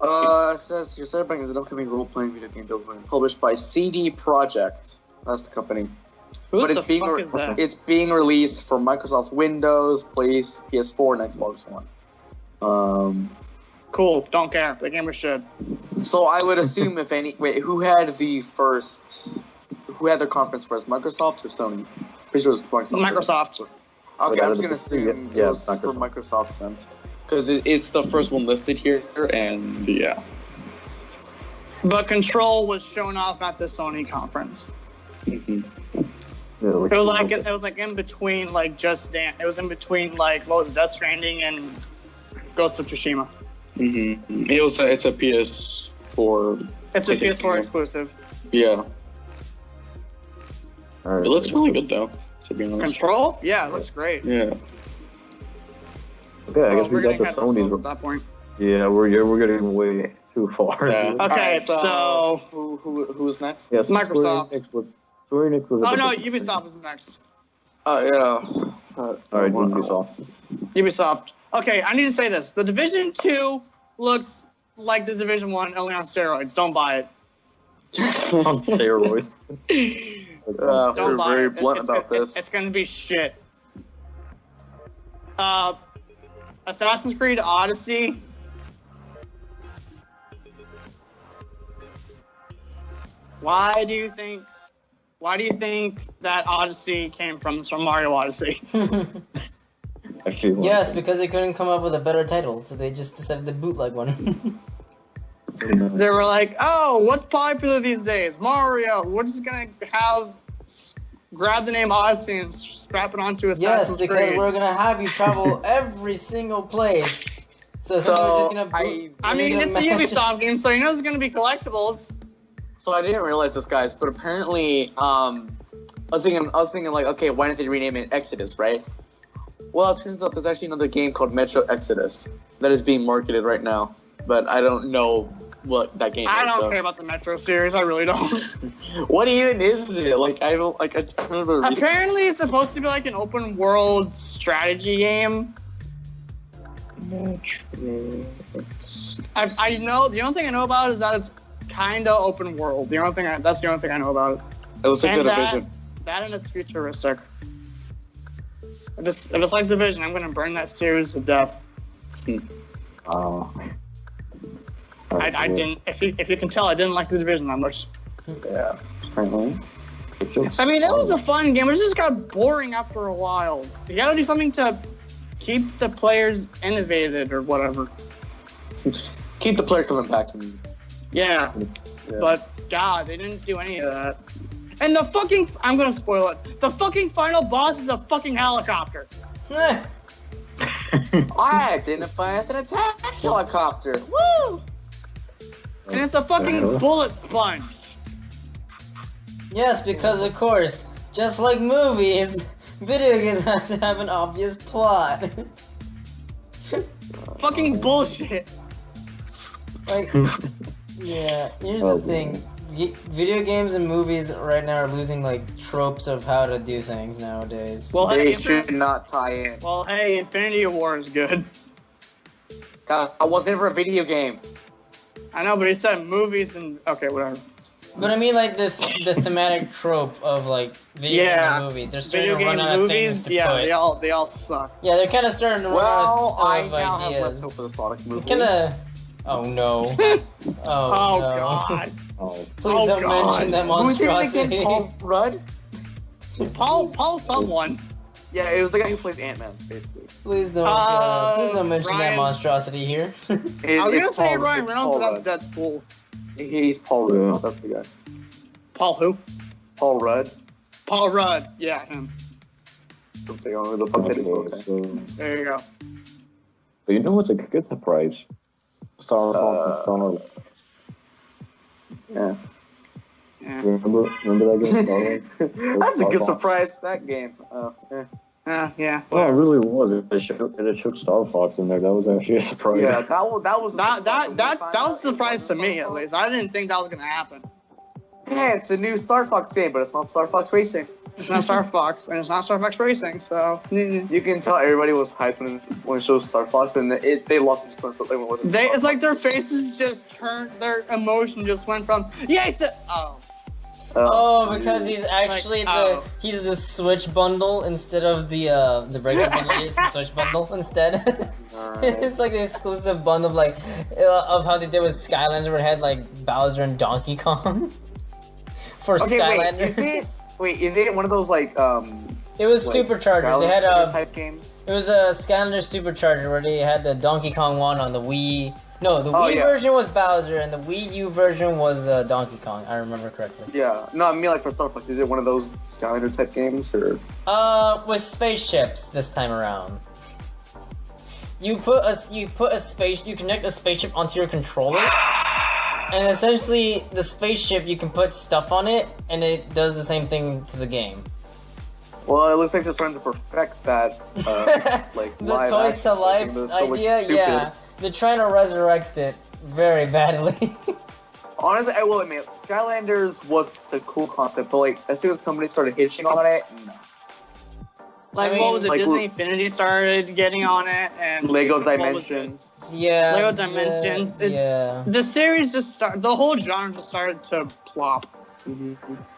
Speaker 5: It says your Cyberpunk is an upcoming role-playing video game development published by CD Projekt. That's the company.
Speaker 2: Who
Speaker 5: but
Speaker 2: the
Speaker 5: it's being
Speaker 2: fuck is that?
Speaker 5: it's being released for Microsoft's Windows, PS4, and Xbox One.
Speaker 2: Cool. Don't care. The game was shit.
Speaker 5: So I would assume if any who had their conference first, Microsoft or Sony? Pretty sure it was
Speaker 2: Microsoft.
Speaker 5: Okay,
Speaker 3: But
Speaker 5: I'm just gonna assume
Speaker 3: yeah,
Speaker 5: it was for Microsoft then, because it's the first one listed here, and yeah.
Speaker 2: But Control was shown off at the Sony conference.
Speaker 5: Mm-hmm.
Speaker 3: Yeah,
Speaker 2: It was like in between like Just Dance. It was in between like what was it, Death Stranding and Ghost of Tsushima.
Speaker 5: Mm-hmm. It's a PS4.
Speaker 2: It's a
Speaker 5: PlayStation
Speaker 2: PS4
Speaker 5: game.
Speaker 2: exclusive.
Speaker 5: Yeah,
Speaker 3: All right.
Speaker 5: it looks really good though. To be honest.
Speaker 2: Control? Yeah, it looks great.
Speaker 5: Yeah.
Speaker 3: Okay, I guess we
Speaker 2: we're
Speaker 3: got
Speaker 2: getting
Speaker 3: the
Speaker 2: at Sony at
Speaker 3: Sony's.
Speaker 2: that point.
Speaker 3: Yeah, we're getting way too far.
Speaker 5: Yeah.
Speaker 2: Okay,
Speaker 5: Alright,
Speaker 2: so
Speaker 5: who's next?
Speaker 3: Yes,
Speaker 2: Microsoft.
Speaker 3: Square Enix was.
Speaker 2: oh no, Ubisoft is next.
Speaker 5: Yeah.
Speaker 3: All right, Ubisoft.
Speaker 2: Ubisoft. Okay, I need to say this: the Division 2 looks like the Division 1, only on steroids. Don't buy it.
Speaker 3: On steroids.
Speaker 2: Don't
Speaker 5: We're
Speaker 2: buy
Speaker 5: very
Speaker 2: it.
Speaker 5: blunt
Speaker 2: It's
Speaker 5: about
Speaker 2: gonna-
Speaker 5: this.
Speaker 2: It's going to be shit. Assassin's Creed Odyssey. Why do you think that Odyssey came from Mario Odyssey?
Speaker 3: Actually,
Speaker 4: Yes, because they couldn't come up with a better title, so they just decided to bootleg one.
Speaker 2: They were like, "Oh, what's popular these days? Mario. We're just gonna grab the name Odyssey and strap it onto
Speaker 4: Yes,
Speaker 2: Assassin's
Speaker 4: because
Speaker 2: Creed."
Speaker 4: we're gonna have you travel every single place. So
Speaker 5: So,
Speaker 4: someone's just gonna boot.
Speaker 2: I mean,
Speaker 4: you're
Speaker 2: it's a
Speaker 4: gonna mash-
Speaker 2: Ubisoft game, so you know there's gonna be collectibles.
Speaker 5: So I didn't realize this, guys, but apparently, I was thinking like, okay, why didn't they rename it Exodus, right? Well, it turns out there's actually another game called Metro Exodus that is being marketed right now, but I don't know what that game
Speaker 2: I
Speaker 5: is.
Speaker 2: don't
Speaker 5: so.
Speaker 2: care about the Metro series. I really don't.
Speaker 5: What even is it? Like, I don't like. I remember.
Speaker 2: Apparently, it's supposed to be like an open world strategy game. I know the only thing I know about it is that it's kind of open world. That's the only thing I know about it.
Speaker 5: It looks like
Speaker 2: And
Speaker 5: the Division.
Speaker 2: That and it's futuristic. If it's like Division, I'm gonna burn that series to death. I didn't. If you can tell, I didn't like the Division that much.
Speaker 5: Yeah.
Speaker 3: Apparently.
Speaker 2: I mean, it was a fun game. It just got boring after a while. You gotta do something to keep the players innovated or whatever.
Speaker 5: Keep the player coming back to me.
Speaker 2: Yeah. But God, they didn't do any of that. And the fucking, I'm gonna spoil it. The fucking final boss is a fucking helicopter.
Speaker 5: I identify as an attack helicopter.
Speaker 2: Woo! And it's a fucking bullet sponge.
Speaker 4: Yes, because of course, just like movies, video games have to have an obvious plot.
Speaker 2: Fucking bullshit.
Speaker 4: Like, yeah, here's the thing. Video games and movies right now are losing like tropes of how to do things nowadays.
Speaker 2: Well,
Speaker 5: They
Speaker 2: hey,
Speaker 5: should not tie in.
Speaker 2: well, hey, Infinity War is good.
Speaker 5: God, I was never a video game.
Speaker 2: I know, but he said movies and okay, whatever.
Speaker 4: But I mean, like the thematic trope of like video
Speaker 2: Yeah.
Speaker 4: game movies. They're starting
Speaker 2: Video
Speaker 4: to run
Speaker 2: game
Speaker 4: out of things
Speaker 2: movies,
Speaker 4: to
Speaker 2: yeah,
Speaker 4: put.
Speaker 2: they all suck.
Speaker 4: Yeah, they're kind of starting to run
Speaker 5: Well,
Speaker 4: out
Speaker 5: I
Speaker 4: of
Speaker 5: now have
Speaker 4: ideas.
Speaker 5: less hope for the Sonic movie.
Speaker 4: Kind of. Oh no. Oh,
Speaker 2: Oh
Speaker 4: no.
Speaker 2: God,
Speaker 3: Oh,
Speaker 4: Please
Speaker 2: Oh,
Speaker 4: don't
Speaker 2: God.
Speaker 4: mention that
Speaker 5: Who was it
Speaker 4: monstrosity.
Speaker 5: again? Paul Rudd?
Speaker 2: Paul, someone.
Speaker 5: Yeah, it was the guy who plays Ant-Man, basically.
Speaker 4: Please don't mention that
Speaker 2: Ryan.
Speaker 4: monstrosity here.
Speaker 2: I was gonna
Speaker 5: It's
Speaker 2: say
Speaker 5: Paul-
Speaker 2: Ryan
Speaker 5: it's
Speaker 2: Reynolds,
Speaker 5: Paul
Speaker 2: but that's
Speaker 5: Rudd.
Speaker 2: Deadpool.
Speaker 5: He's Paul Rudd.
Speaker 3: Yeah.
Speaker 5: That's the guy.
Speaker 2: Paul who?
Speaker 5: Paul Rudd.
Speaker 2: Paul Rudd. Yeah, him.
Speaker 5: Don't say who the fuck that is.
Speaker 3: okay,
Speaker 5: Okay.
Speaker 3: so,
Speaker 2: There you go.
Speaker 3: but you know what's a good surprise? Star Fox and Star.
Speaker 5: Yeah.
Speaker 2: Yeah.
Speaker 3: Remember that game? Star
Speaker 5: That's a
Speaker 3: Star
Speaker 5: good
Speaker 3: Fox?
Speaker 5: surprise, that game.
Speaker 2: Yeah.
Speaker 3: Well, it really was. It showed Star Fox in there. That was actually a surprise.
Speaker 5: Yeah, that was
Speaker 2: That was a surprise to me at least. I didn't think that was gonna happen.
Speaker 5: Yeah, it's a new Star Fox game, but it's not Star Fox Racing.
Speaker 2: It's not Star Fox, and it's not Star Fox Racing, so
Speaker 5: You can tell everybody was hyped when it showed Star Fox, but they lost it just when it wasn't. Star
Speaker 2: it's like
Speaker 5: Fox.
Speaker 2: their faces just turned, their emotion just went from yes to
Speaker 4: Oh, because he's actually
Speaker 2: oh.
Speaker 4: he's the Switch bundle instead of the regular bundle. It's the Switch bundle instead. It's like the exclusive bundle, like of how they did with Skylanders, where it had like Bowser and Donkey Kong for Skylanders.
Speaker 5: Is it one of those like
Speaker 4: It was
Speaker 5: like,
Speaker 4: Supercharger. They had
Speaker 5: Skylander type games?
Speaker 4: It was a Skylander Supercharger where they had the Donkey Kong one on the Wii. No, the Wii
Speaker 5: yeah.
Speaker 4: version was Bowser and the Wii U version was Donkey Kong. I remember correctly.
Speaker 5: Yeah, no, I mean like for Star Fox, is it one of those Skylander type games or?
Speaker 4: With spaceships this time around. You connect a spaceship onto your controller, and essentially the spaceship you can put stuff on it, and it does the same thing to the game.
Speaker 5: Well, it looks like they're trying to perfect that, like
Speaker 4: The
Speaker 5: live
Speaker 4: Toys
Speaker 5: action
Speaker 4: to Life
Speaker 5: thing, but it still looks
Speaker 4: idea,
Speaker 5: stupid.
Speaker 4: yeah, they're trying to resurrect it very badly.
Speaker 5: Honestly, I will admit, Skylanders was a cool concept, but like as soon as companies started hitching on it, no.
Speaker 2: like
Speaker 4: I mean,
Speaker 2: what was it?
Speaker 5: like,
Speaker 2: Disney Infinity started getting on it, and
Speaker 5: Lego
Speaker 2: what was it?
Speaker 5: Dimensions.
Speaker 4: Yeah.
Speaker 2: Lego Dimensions.
Speaker 4: Yeah.
Speaker 2: The series just started. The whole genre just started to plop.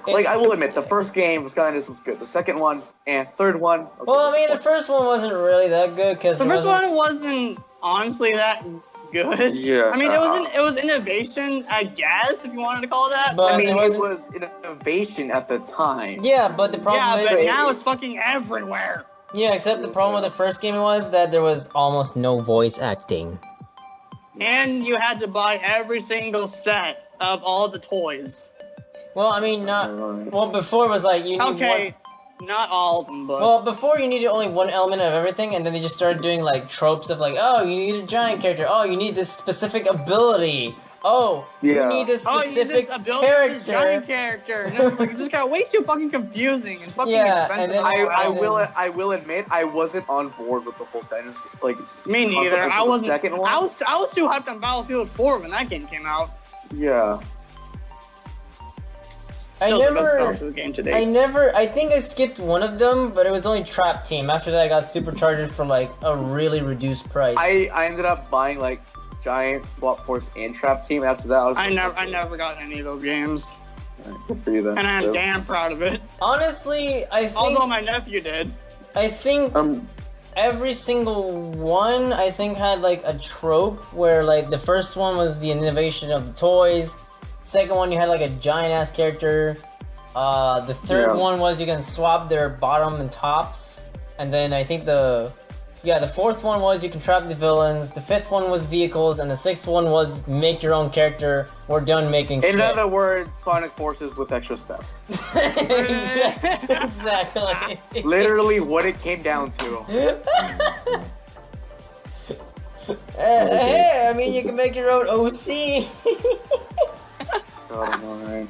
Speaker 5: Like I will admit, the first game of Skylanders was good. The second one and third one. Okay,
Speaker 4: Well, I mean, the first one wasn't really that good because
Speaker 2: The first one wasn't honestly that good.
Speaker 5: Yeah.
Speaker 2: I mean, it was innovation, I guess, if you wanted to call it that.
Speaker 4: But
Speaker 5: I mean,
Speaker 4: it
Speaker 5: it
Speaker 4: wasn't-
Speaker 5: was an innovation at the time.
Speaker 4: Yeah, but the
Speaker 2: Yeah,
Speaker 4: problem
Speaker 2: but
Speaker 4: is,
Speaker 2: now it's fucking everywhere.
Speaker 4: yeah, except the problem with the first game was that there was almost no voice acting.
Speaker 2: And you had to buy every single set of all the toys.
Speaker 4: Well, I mean, well, before it was like you need
Speaker 2: Okay, not all of them, but
Speaker 4: Well, before you needed only one element of everything, and then they just started doing like tropes of like, oh, you need a giant character. Oh, you need this specific ability. Oh,
Speaker 5: Yeah.
Speaker 4: you need this
Speaker 2: oh, you need
Speaker 4: specific
Speaker 2: this ability of this
Speaker 4: character.
Speaker 2: giant character. And it's like, it just got way too fucking confusing and fucking
Speaker 4: Yeah,
Speaker 2: expensive.
Speaker 4: and then
Speaker 5: I will admit I wasn't on board with the whole Skylanders like.
Speaker 2: Me neither.
Speaker 5: concept
Speaker 2: I
Speaker 5: of the
Speaker 2: wasn't.
Speaker 5: second one.
Speaker 2: I was too hyped on Battlefield 4 when that game came out.
Speaker 5: Yeah.
Speaker 2: Still the best Battlefield game to date.
Speaker 4: I think I skipped one of them, but it was only Trap Team. After that, I got Supercharged for like a really reduced price.
Speaker 5: I ended up buying like Giant, Swap Force, and Trap Team. After that,
Speaker 2: I never got any of those games,
Speaker 5: Good for you then.
Speaker 2: and I'm
Speaker 5: So-
Speaker 2: damn proud of it.
Speaker 4: Honestly, I think
Speaker 2: Although my nephew did.
Speaker 4: Every single one I think had like a trope where like the first one was the innovation of the toys. Second one you had like a giant ass character. The third
Speaker 5: Yeah.
Speaker 4: one was you can swap their bottom and tops. And then I think the Yeah, the fourth one was you can trap the villains, the fifth one was vehicles, and the sixth one was make your own character. We're done making shit.
Speaker 1: In other words, Sonic Forces with extra steps.
Speaker 4: Exactly.
Speaker 1: Literally what it came down to.
Speaker 4: Hey, I mean, you can make your own OC.
Speaker 1: Alright.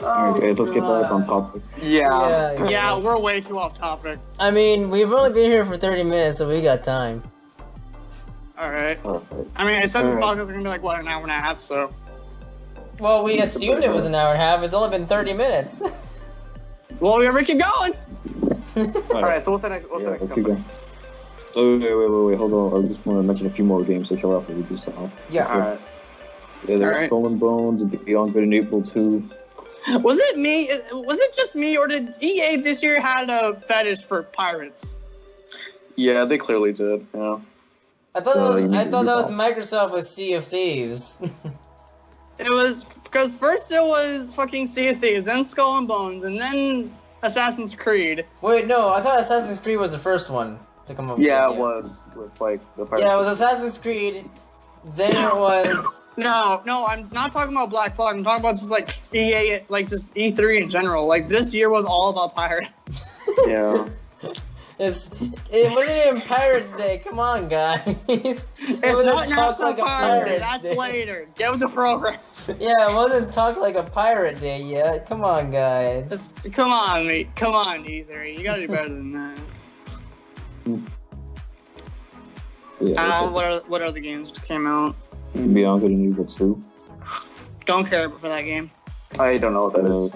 Speaker 3: Okay, let's get back on topic.
Speaker 1: Yeah.
Speaker 2: Yeah, we're way too off topic.
Speaker 4: I mean, we've only been here for 30 minutes, so we got time.
Speaker 2: Alright.
Speaker 3: Perfect.
Speaker 2: I mean, I said this
Speaker 3: Alright.
Speaker 2: podcast was gonna be like, what, an hour and a half, so.
Speaker 4: Well, we assumed it was an hour and a half. It's only been 30 minutes.
Speaker 2: Well, we ever keep going.
Speaker 1: Alright, so what's the next
Speaker 3: Let's keep
Speaker 1: company?
Speaker 3: going. So wait, hold on. I just want to mention a few more games to kill off the review somehow.
Speaker 4: Yeah.
Speaker 1: Alright.
Speaker 3: Yeah, there's
Speaker 2: Alright.
Speaker 3: Skull and Bones and Beyond Good and Evil 2.
Speaker 2: Was it me? Was it just me, or did EA this year had a fetish for pirates?
Speaker 1: Yeah, they clearly did. Yeah.
Speaker 4: I thought that was
Speaker 3: you mean
Speaker 4: Microsoft with Sea of Thieves.
Speaker 2: It was because first it was fucking Sea of Thieves, then Skull and Bones, and then Assassin's Creed.
Speaker 4: Wait, no, I thought Assassin's Creed was the first one to come up.
Speaker 1: Yeah,
Speaker 4: with
Speaker 1: it was with like the Pirates.
Speaker 4: Yeah, it was Assassin's Creed. Then it was.
Speaker 2: No, I'm not talking about Black Flag. I'm talking about just like EA, like just E3 in general. Like this year was all about pirates.
Speaker 1: Yeah.
Speaker 4: It wasn't even Pirates Day. Come on, guys.
Speaker 2: It's not National Pirates Day. That's later. Get with the program.
Speaker 4: Yeah, it wasn't Talk Like a Pirate Day yet. Come on, guys.
Speaker 2: Come on, mate. Come on, E3. You gotta do better than that.
Speaker 3: Yeah,
Speaker 2: What other games came out?
Speaker 3: Beyond Good and Evil 2.
Speaker 2: Don't care for that game.
Speaker 1: I don't know what that is.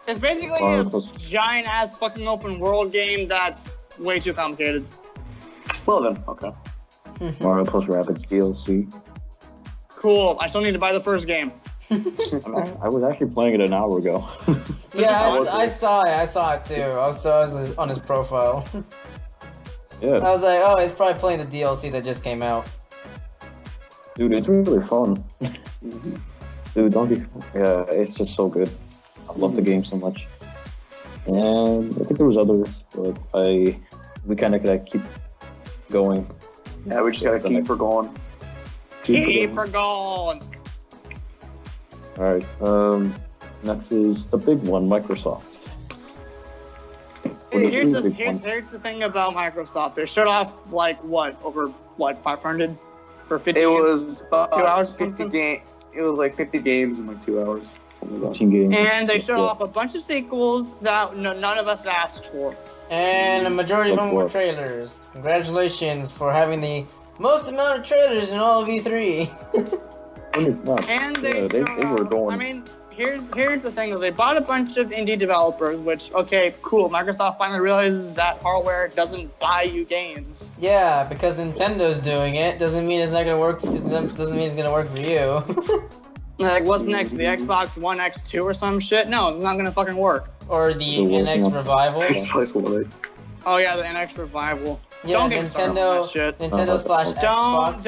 Speaker 2: It's basically a giant ass fucking open world game that's way too complicated.
Speaker 1: Well then, okay.
Speaker 3: Mario plus Rabbids DLC.
Speaker 2: Cool. I still need to buy the first game.
Speaker 3: I was actually playing it an hour ago.
Speaker 4: Yeah,
Speaker 1: was
Speaker 4: I
Speaker 1: it?
Speaker 4: saw it too. I was on his profile. I
Speaker 3: Yeah,
Speaker 4: was like, oh, he's probably playing the DLC that just came out.
Speaker 3: dude, it's really fun. Dude, yeah, it's just so good. I love the game so much. And I think there was others, but we kind of gotta keep going.
Speaker 1: Yeah, we just gotta keep her going.
Speaker 2: Keep her going.
Speaker 3: All right. Next is the big one, Microsoft.
Speaker 2: Here's
Speaker 3: Big one.
Speaker 2: the thing about Microsoft. They showed off like over 500 for 50
Speaker 1: It
Speaker 2: games?
Speaker 1: was
Speaker 2: 2 hours,
Speaker 1: 50
Speaker 2: something?
Speaker 1: game. It was like 50 games in like 2 hours. Something like that.
Speaker 3: 15 games.
Speaker 2: And they showed
Speaker 3: Yeah.
Speaker 2: off a bunch of sequels that none of us asked for.
Speaker 4: And a majority of them were
Speaker 3: What?
Speaker 4: trailers. Congratulations for having the most amount of trailers in all of E3.
Speaker 2: And they
Speaker 3: they were going.
Speaker 2: I mean, here's the thing though. They bought a bunch of indie developers, which okay, cool. Microsoft finally realizes that hardware doesn't buy you games.
Speaker 4: Yeah, because Nintendo's doing it doesn't mean it's not gonna work. Doesn't mean it's gonna work for you.
Speaker 2: Like, what's next? The Xbox One X2 or some shit? No, it's not gonna fucking work.
Speaker 4: Or the
Speaker 3: They're working
Speaker 4: NX
Speaker 3: on-
Speaker 4: Revival.
Speaker 1: Slice of lights.
Speaker 2: Oh yeah, the NX Revival.
Speaker 4: Yeah,
Speaker 2: Don't get me started on that shit.
Speaker 4: Nintendo slash Xbox.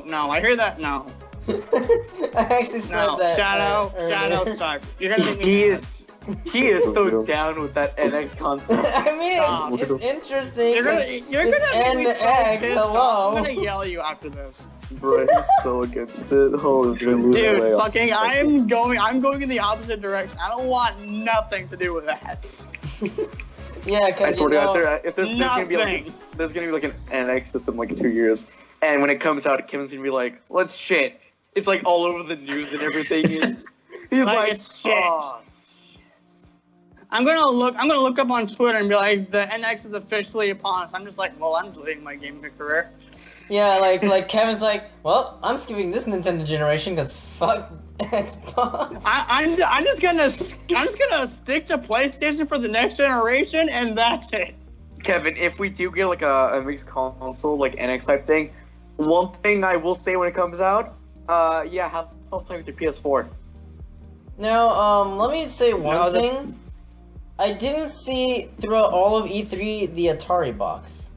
Speaker 2: No. I hear that. No.
Speaker 4: I actually said
Speaker 2: No.
Speaker 4: that.
Speaker 2: Shadow
Speaker 4: earlier.
Speaker 2: Stark. You're gonna make me
Speaker 1: He
Speaker 2: mad.
Speaker 1: is so down with that NX concept.
Speaker 4: I mean,
Speaker 2: Stop.
Speaker 4: it's interesting.
Speaker 2: You're gonna
Speaker 4: it's
Speaker 2: make me so
Speaker 4: NX,
Speaker 2: pissed off.
Speaker 4: hello.
Speaker 2: I'm gonna yell at you after this.
Speaker 1: Bro, he's so against it. Holy
Speaker 3: Dude,
Speaker 2: Dude, fucking, I'm going in the opposite direction. I don't want nothing to do with that.
Speaker 4: Yeah,
Speaker 1: I
Speaker 4: because
Speaker 1: swear
Speaker 4: you
Speaker 1: to
Speaker 4: know,
Speaker 1: God, if there's gonna be like
Speaker 2: Nothing.
Speaker 1: there's gonna be like an NX system like in 2 years, and when it comes out, Kevin's gonna be like, "Let's shit." It's like all over the news and everything. He's
Speaker 2: Like,
Speaker 1: like,
Speaker 2: it's shit.
Speaker 1: "Oh,
Speaker 2: I'm gonna look up on Twitter and be like, the NX is officially upon us. I'm just like, well, I'm deleting my gaming career.
Speaker 4: yeah, like Kevin's like, well, I'm skipping this Nintendo generation because fuck Xbox.
Speaker 2: I'm just gonna stick to PlayStation for the next generation, and that's it.
Speaker 1: Kevin, if we do get like a mixed console like NX type thing, one thing I will say when it comes out, yeah, have fun playing with your PS4.
Speaker 4: Now, let me say one
Speaker 2: No, the-
Speaker 4: thing. I didn't see throughout all of E3 the Atari box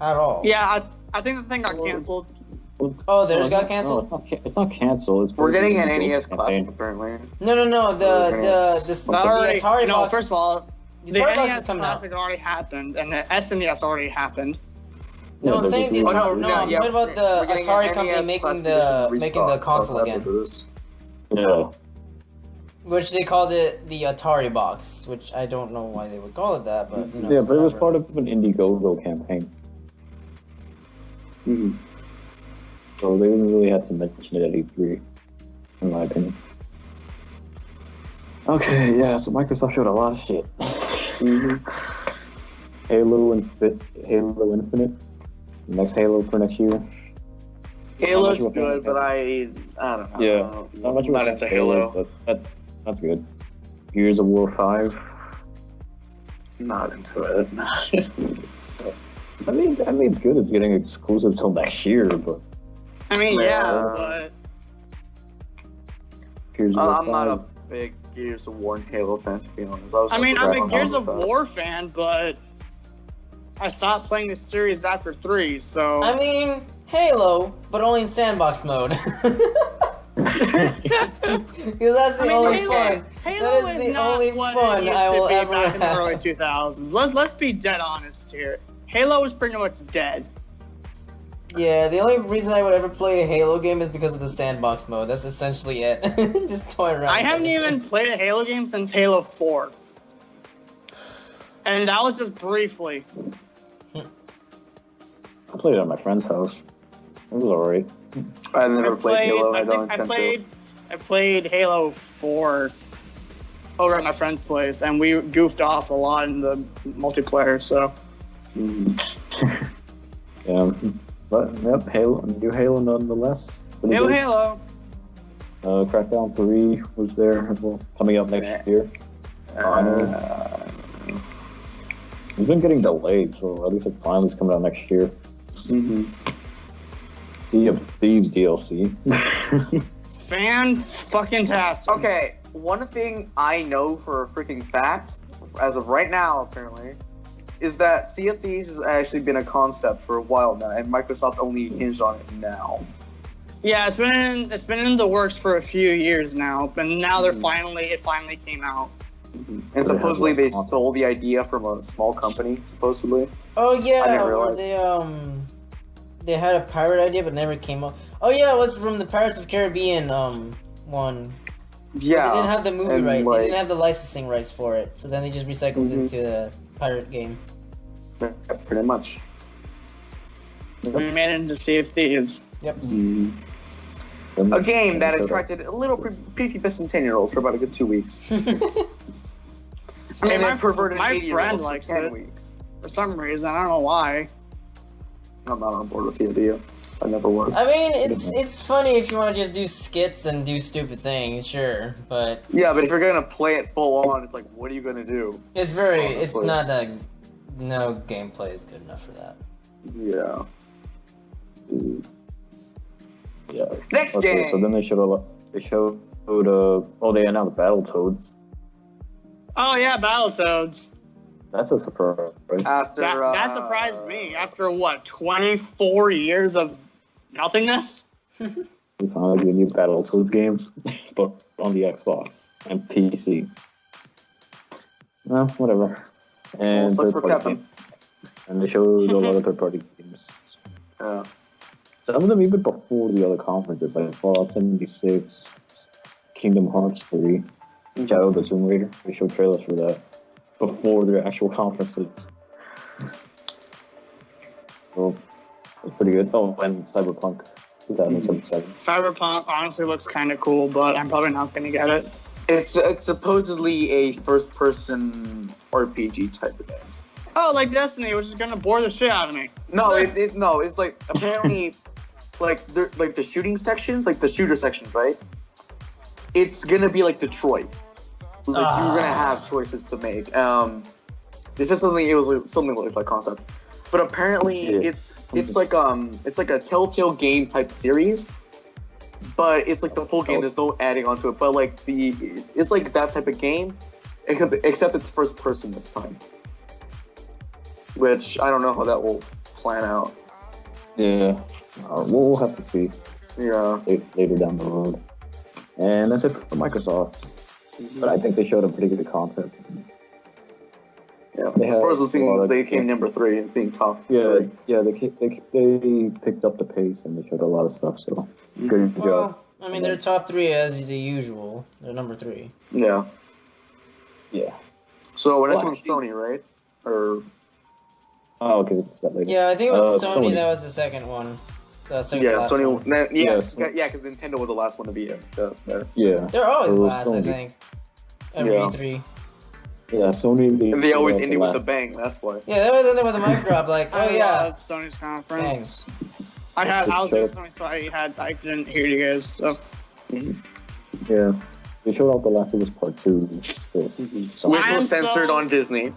Speaker 4: at all.
Speaker 2: Yeah, I think the thing got canceled.
Speaker 4: Oh, theirs got
Speaker 3: No,
Speaker 4: canceled.
Speaker 3: it's not canceled. It's
Speaker 1: We're getting an
Speaker 3: campaign.
Speaker 1: NES Classic apparently.
Speaker 4: No. The
Speaker 2: Already,
Speaker 4: Atari
Speaker 2: no,
Speaker 4: box.
Speaker 2: first of all,
Speaker 4: the
Speaker 2: the
Speaker 4: Atari box
Speaker 2: NES
Speaker 4: is coming out.
Speaker 2: Classic already happened, and the SNES already happened.
Speaker 4: No,
Speaker 3: Yeah,
Speaker 4: I'm
Speaker 3: they're
Speaker 4: saying the
Speaker 3: just
Speaker 4: Atari.
Speaker 3: doing-
Speaker 4: No,
Speaker 5: yeah,
Speaker 4: I'm
Speaker 5: yeah,
Speaker 4: talking about the
Speaker 5: we're getting
Speaker 4: Atari
Speaker 5: an
Speaker 4: company
Speaker 5: NES
Speaker 4: making
Speaker 5: Classic
Speaker 4: the
Speaker 5: Edition
Speaker 4: making the
Speaker 5: restock.
Speaker 4: console
Speaker 5: That's
Speaker 4: again,
Speaker 5: what it is.
Speaker 3: Yeah.
Speaker 4: which they called it the Atari box, which I don't know why they would call it that, but you know.
Speaker 3: Yeah,
Speaker 4: it's
Speaker 3: but it was
Speaker 4: whatever.
Speaker 3: part of an Indiegogo campaign.
Speaker 5: Mhm.
Speaker 3: So they didn't really have to mention it at E3, in my opinion. Okay, yeah, so Microsoft showed a lot of shit. Halo Infinite, next Halo for next year.
Speaker 5: Halo's
Speaker 3: Not much of a fan
Speaker 5: good,
Speaker 3: of
Speaker 5: but
Speaker 3: Halo.
Speaker 5: I don't know.
Speaker 3: Yeah, not much of a
Speaker 5: Not
Speaker 3: fan
Speaker 5: into
Speaker 3: of
Speaker 5: Halo.
Speaker 3: but that's good. Gears of War 5.
Speaker 5: Not into it.
Speaker 3: I mean, it's good. It's getting exclusive till next year, but
Speaker 2: I mean,
Speaker 5: Yeah.
Speaker 2: yeah, but
Speaker 3: Gears of War
Speaker 5: I'm not a
Speaker 3: 5.
Speaker 5: big Gears of War and Halo fan, to be honest.
Speaker 2: I mean, I'm a
Speaker 5: crap
Speaker 2: Gears of
Speaker 5: on that.
Speaker 2: War fan, but I stopped playing the series after 3, so.
Speaker 4: I mean, Halo, but only in sandbox mode. Because that's the only fun.
Speaker 2: Halo
Speaker 4: that is
Speaker 2: is
Speaker 4: the
Speaker 2: not
Speaker 4: only
Speaker 2: what
Speaker 4: fun
Speaker 2: it used
Speaker 4: I
Speaker 2: to
Speaker 4: will
Speaker 2: be
Speaker 4: ever
Speaker 2: back in the
Speaker 4: have.
Speaker 2: early 2000s. Let's be dead honest here. Halo is pretty much dead.
Speaker 4: Yeah, the only reason I would ever play a Halo game is because of the sandbox mode. That's essentially it. Just toy around.
Speaker 2: I
Speaker 4: with
Speaker 2: haven't
Speaker 4: everything.
Speaker 2: even played a Halo game since Halo 4. And that was just briefly.
Speaker 3: I played it at my friend's house. It was alright.
Speaker 5: I never played Halo. I don't
Speaker 2: I
Speaker 5: intend
Speaker 2: played Halo 4 over at my friend's place, and we goofed off a lot in the multiplayer, so.
Speaker 5: to.
Speaker 3: Yeah, but yep, Halo, new Halo nonetheless. Pretty
Speaker 2: Halo,
Speaker 3: good.
Speaker 2: Halo.
Speaker 3: Crackdown 3 was there as well, coming up next year. It's been getting delayed, so at least it finally is coming out next year. Sea of Thieves DLC.
Speaker 2: Fan-fucking-tastic.
Speaker 5: Okay, one thing I know for a freaking fact, as of right now apparently, is that Sea of Thieves has actually been a concept for a while now, and Microsoft only hinged on it now.
Speaker 2: Yeah, it's been in the works for a few years now, but now it finally came out.
Speaker 5: And supposedly they stole the idea from a small company, supposedly.
Speaker 4: Oh yeah,
Speaker 5: I didn't
Speaker 4: where
Speaker 5: realize.
Speaker 4: they had a pirate idea but never came up. Oh yeah, it was from the Pirates of the Caribbean one.
Speaker 5: Yeah.
Speaker 4: They didn't have the movie
Speaker 5: and,
Speaker 4: right.
Speaker 5: like,
Speaker 4: They didn't have the licensing rights for it, so then they just recycled it into the pirate game.
Speaker 5: pretty much.
Speaker 2: We made it into Sea of Thieves.
Speaker 4: Yep.
Speaker 5: A game that attracted a little prepubescent 10-year-olds for about a good 2 weeks.
Speaker 2: I mean,
Speaker 5: And
Speaker 2: my
Speaker 5: then perverted
Speaker 2: my
Speaker 5: 80-year-olds
Speaker 2: friend
Speaker 5: for
Speaker 2: likes
Speaker 5: 10
Speaker 2: it
Speaker 5: weeks.
Speaker 2: for some reason. I don't know why.
Speaker 5: I'm not on board with the idea. I never was.
Speaker 4: I mean, it's funny if you want to just do skits and do stupid things, sure, but
Speaker 5: Yeah, but if you're gonna play it full on, it's like, what are you gonna do?
Speaker 4: it's it's
Speaker 5: Honestly.
Speaker 4: not that. No gameplay is good enough for that.
Speaker 5: Yeah.
Speaker 3: Yeah.
Speaker 5: Next
Speaker 3: Okay,
Speaker 5: game.
Speaker 3: so then they showed they announced Battletoads.
Speaker 2: Oh yeah, Battletoads.
Speaker 3: That's a surprise.
Speaker 5: After
Speaker 2: That surprised me. After what, 24 years of nothingness?
Speaker 3: We finally get a new Battletoads game, but on the Xbox and PC. Well, whatever. And
Speaker 5: sucks for
Speaker 3: third-party
Speaker 5: Capcom.
Speaker 3: games. And they showed a lot of third-party games.
Speaker 5: Yeah.
Speaker 3: Some of them even before the other conferences, like Fallout 76, Kingdom Hearts 3, Shadow of the Tomb Raider. They showed trailers for that before their actual conferences. So, it's pretty good. Oh, and Cyberpunk 2077.
Speaker 2: Cyberpunk honestly looks kind of cool, but I'm probably not going to get it.
Speaker 5: It's supposedly a first-person RPG type of game.
Speaker 2: Oh, like Destiny, which is going to bore the shit out of me.
Speaker 5: No, it's like apparently, like the shooting sections, like the shooter sections, right? It's gonna be like Detroit. Like you're gonna have choices to make. This is something. It was like, something like that concept, but apparently
Speaker 3: Yeah.
Speaker 5: it's like a Telltale game type series, but it's like the full game. There's no adding onto it, but like it's like that type of game, except it's first person this time. Which I don't know how that will plan out.
Speaker 3: Yeah. We'll have to see
Speaker 5: Yeah.
Speaker 3: later down the road. And that's it for Microsoft. But I think they showed a pretty good concept.
Speaker 1: Yeah.
Speaker 3: They
Speaker 1: As far as
Speaker 3: have
Speaker 1: the
Speaker 3: a lot
Speaker 1: things,
Speaker 3: of-
Speaker 1: they came number 3, being top.
Speaker 3: Yeah,
Speaker 1: 3.
Speaker 3: yeah, they picked up the pace and they showed a lot of stuff. So good job.
Speaker 4: Well, I mean, they're top 3 as the usual. They're number 3.
Speaker 1: Yeah.
Speaker 3: Yeah.
Speaker 1: So next
Speaker 3: Well,
Speaker 1: one's Sony, right? Or
Speaker 3: Oh, okay. It's that later.
Speaker 4: Yeah, I think it was Sony,
Speaker 3: Sony.
Speaker 4: that was the second one. The second
Speaker 1: yeah,
Speaker 4: last
Speaker 1: Sony.
Speaker 4: one.
Speaker 3: Yes.
Speaker 1: Yeah, because Nintendo was the last one to be there.
Speaker 3: Yeah.
Speaker 4: They're always
Speaker 3: It was
Speaker 4: last, I
Speaker 3: Sony.
Speaker 4: think. Every
Speaker 1: Yeah.
Speaker 4: E3.
Speaker 3: Yeah, Sony.
Speaker 1: And they always
Speaker 3: ended
Speaker 1: ended with a bang. That's why.
Speaker 4: Yeah, they always end up with a mic drop, like, oh
Speaker 2: I
Speaker 4: yeah.
Speaker 2: love Sony's conference.
Speaker 4: Thanks.
Speaker 2: I was with Sony, so I didn't hear you guys. So
Speaker 3: Yeah. They showed off The Last of Us Part 2. So,
Speaker 1: Which
Speaker 2: I'm
Speaker 1: was censored
Speaker 2: so-
Speaker 1: on Disney.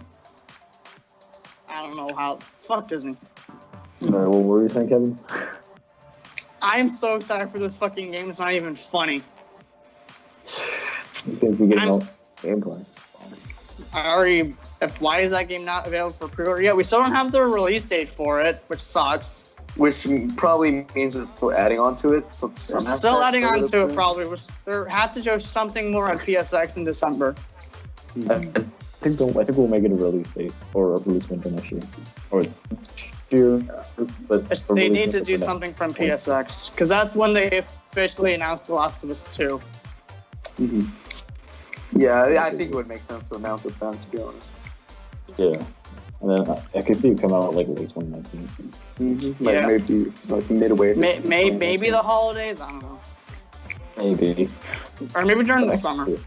Speaker 2: I don't know how. Fuck Disney.
Speaker 3: Alright, what were you saying, Kevin?
Speaker 2: I'm so excited for this fucking game. It's not even funny.
Speaker 3: This game's getting
Speaker 2: I'm-
Speaker 3: out gameplay.
Speaker 2: I already. Why is that game not available for pre-order yet? We still don't have the release date for it, which sucks.
Speaker 1: Which probably means it's still adding on to it. So
Speaker 2: We're still adding on to it, probably. They have to show something more on PSX in December.
Speaker 3: I think we'll make it a release date or a release window next year or year. But a
Speaker 2: They
Speaker 3: release
Speaker 2: need to
Speaker 3: window
Speaker 2: do
Speaker 3: for
Speaker 2: something from PSX because that's when they officially announced The Last of Us 2.
Speaker 1: Yeah, I think it would make sense to announce it then, to be honest.
Speaker 3: Yeah, and then I can see it come out like late 2019.
Speaker 1: Like
Speaker 2: Yeah.
Speaker 1: maybe like midway.
Speaker 2: Maybe the holidays. I don't know,
Speaker 3: Maybe.
Speaker 2: or maybe during
Speaker 3: I
Speaker 2: the
Speaker 3: can
Speaker 2: summer.
Speaker 3: see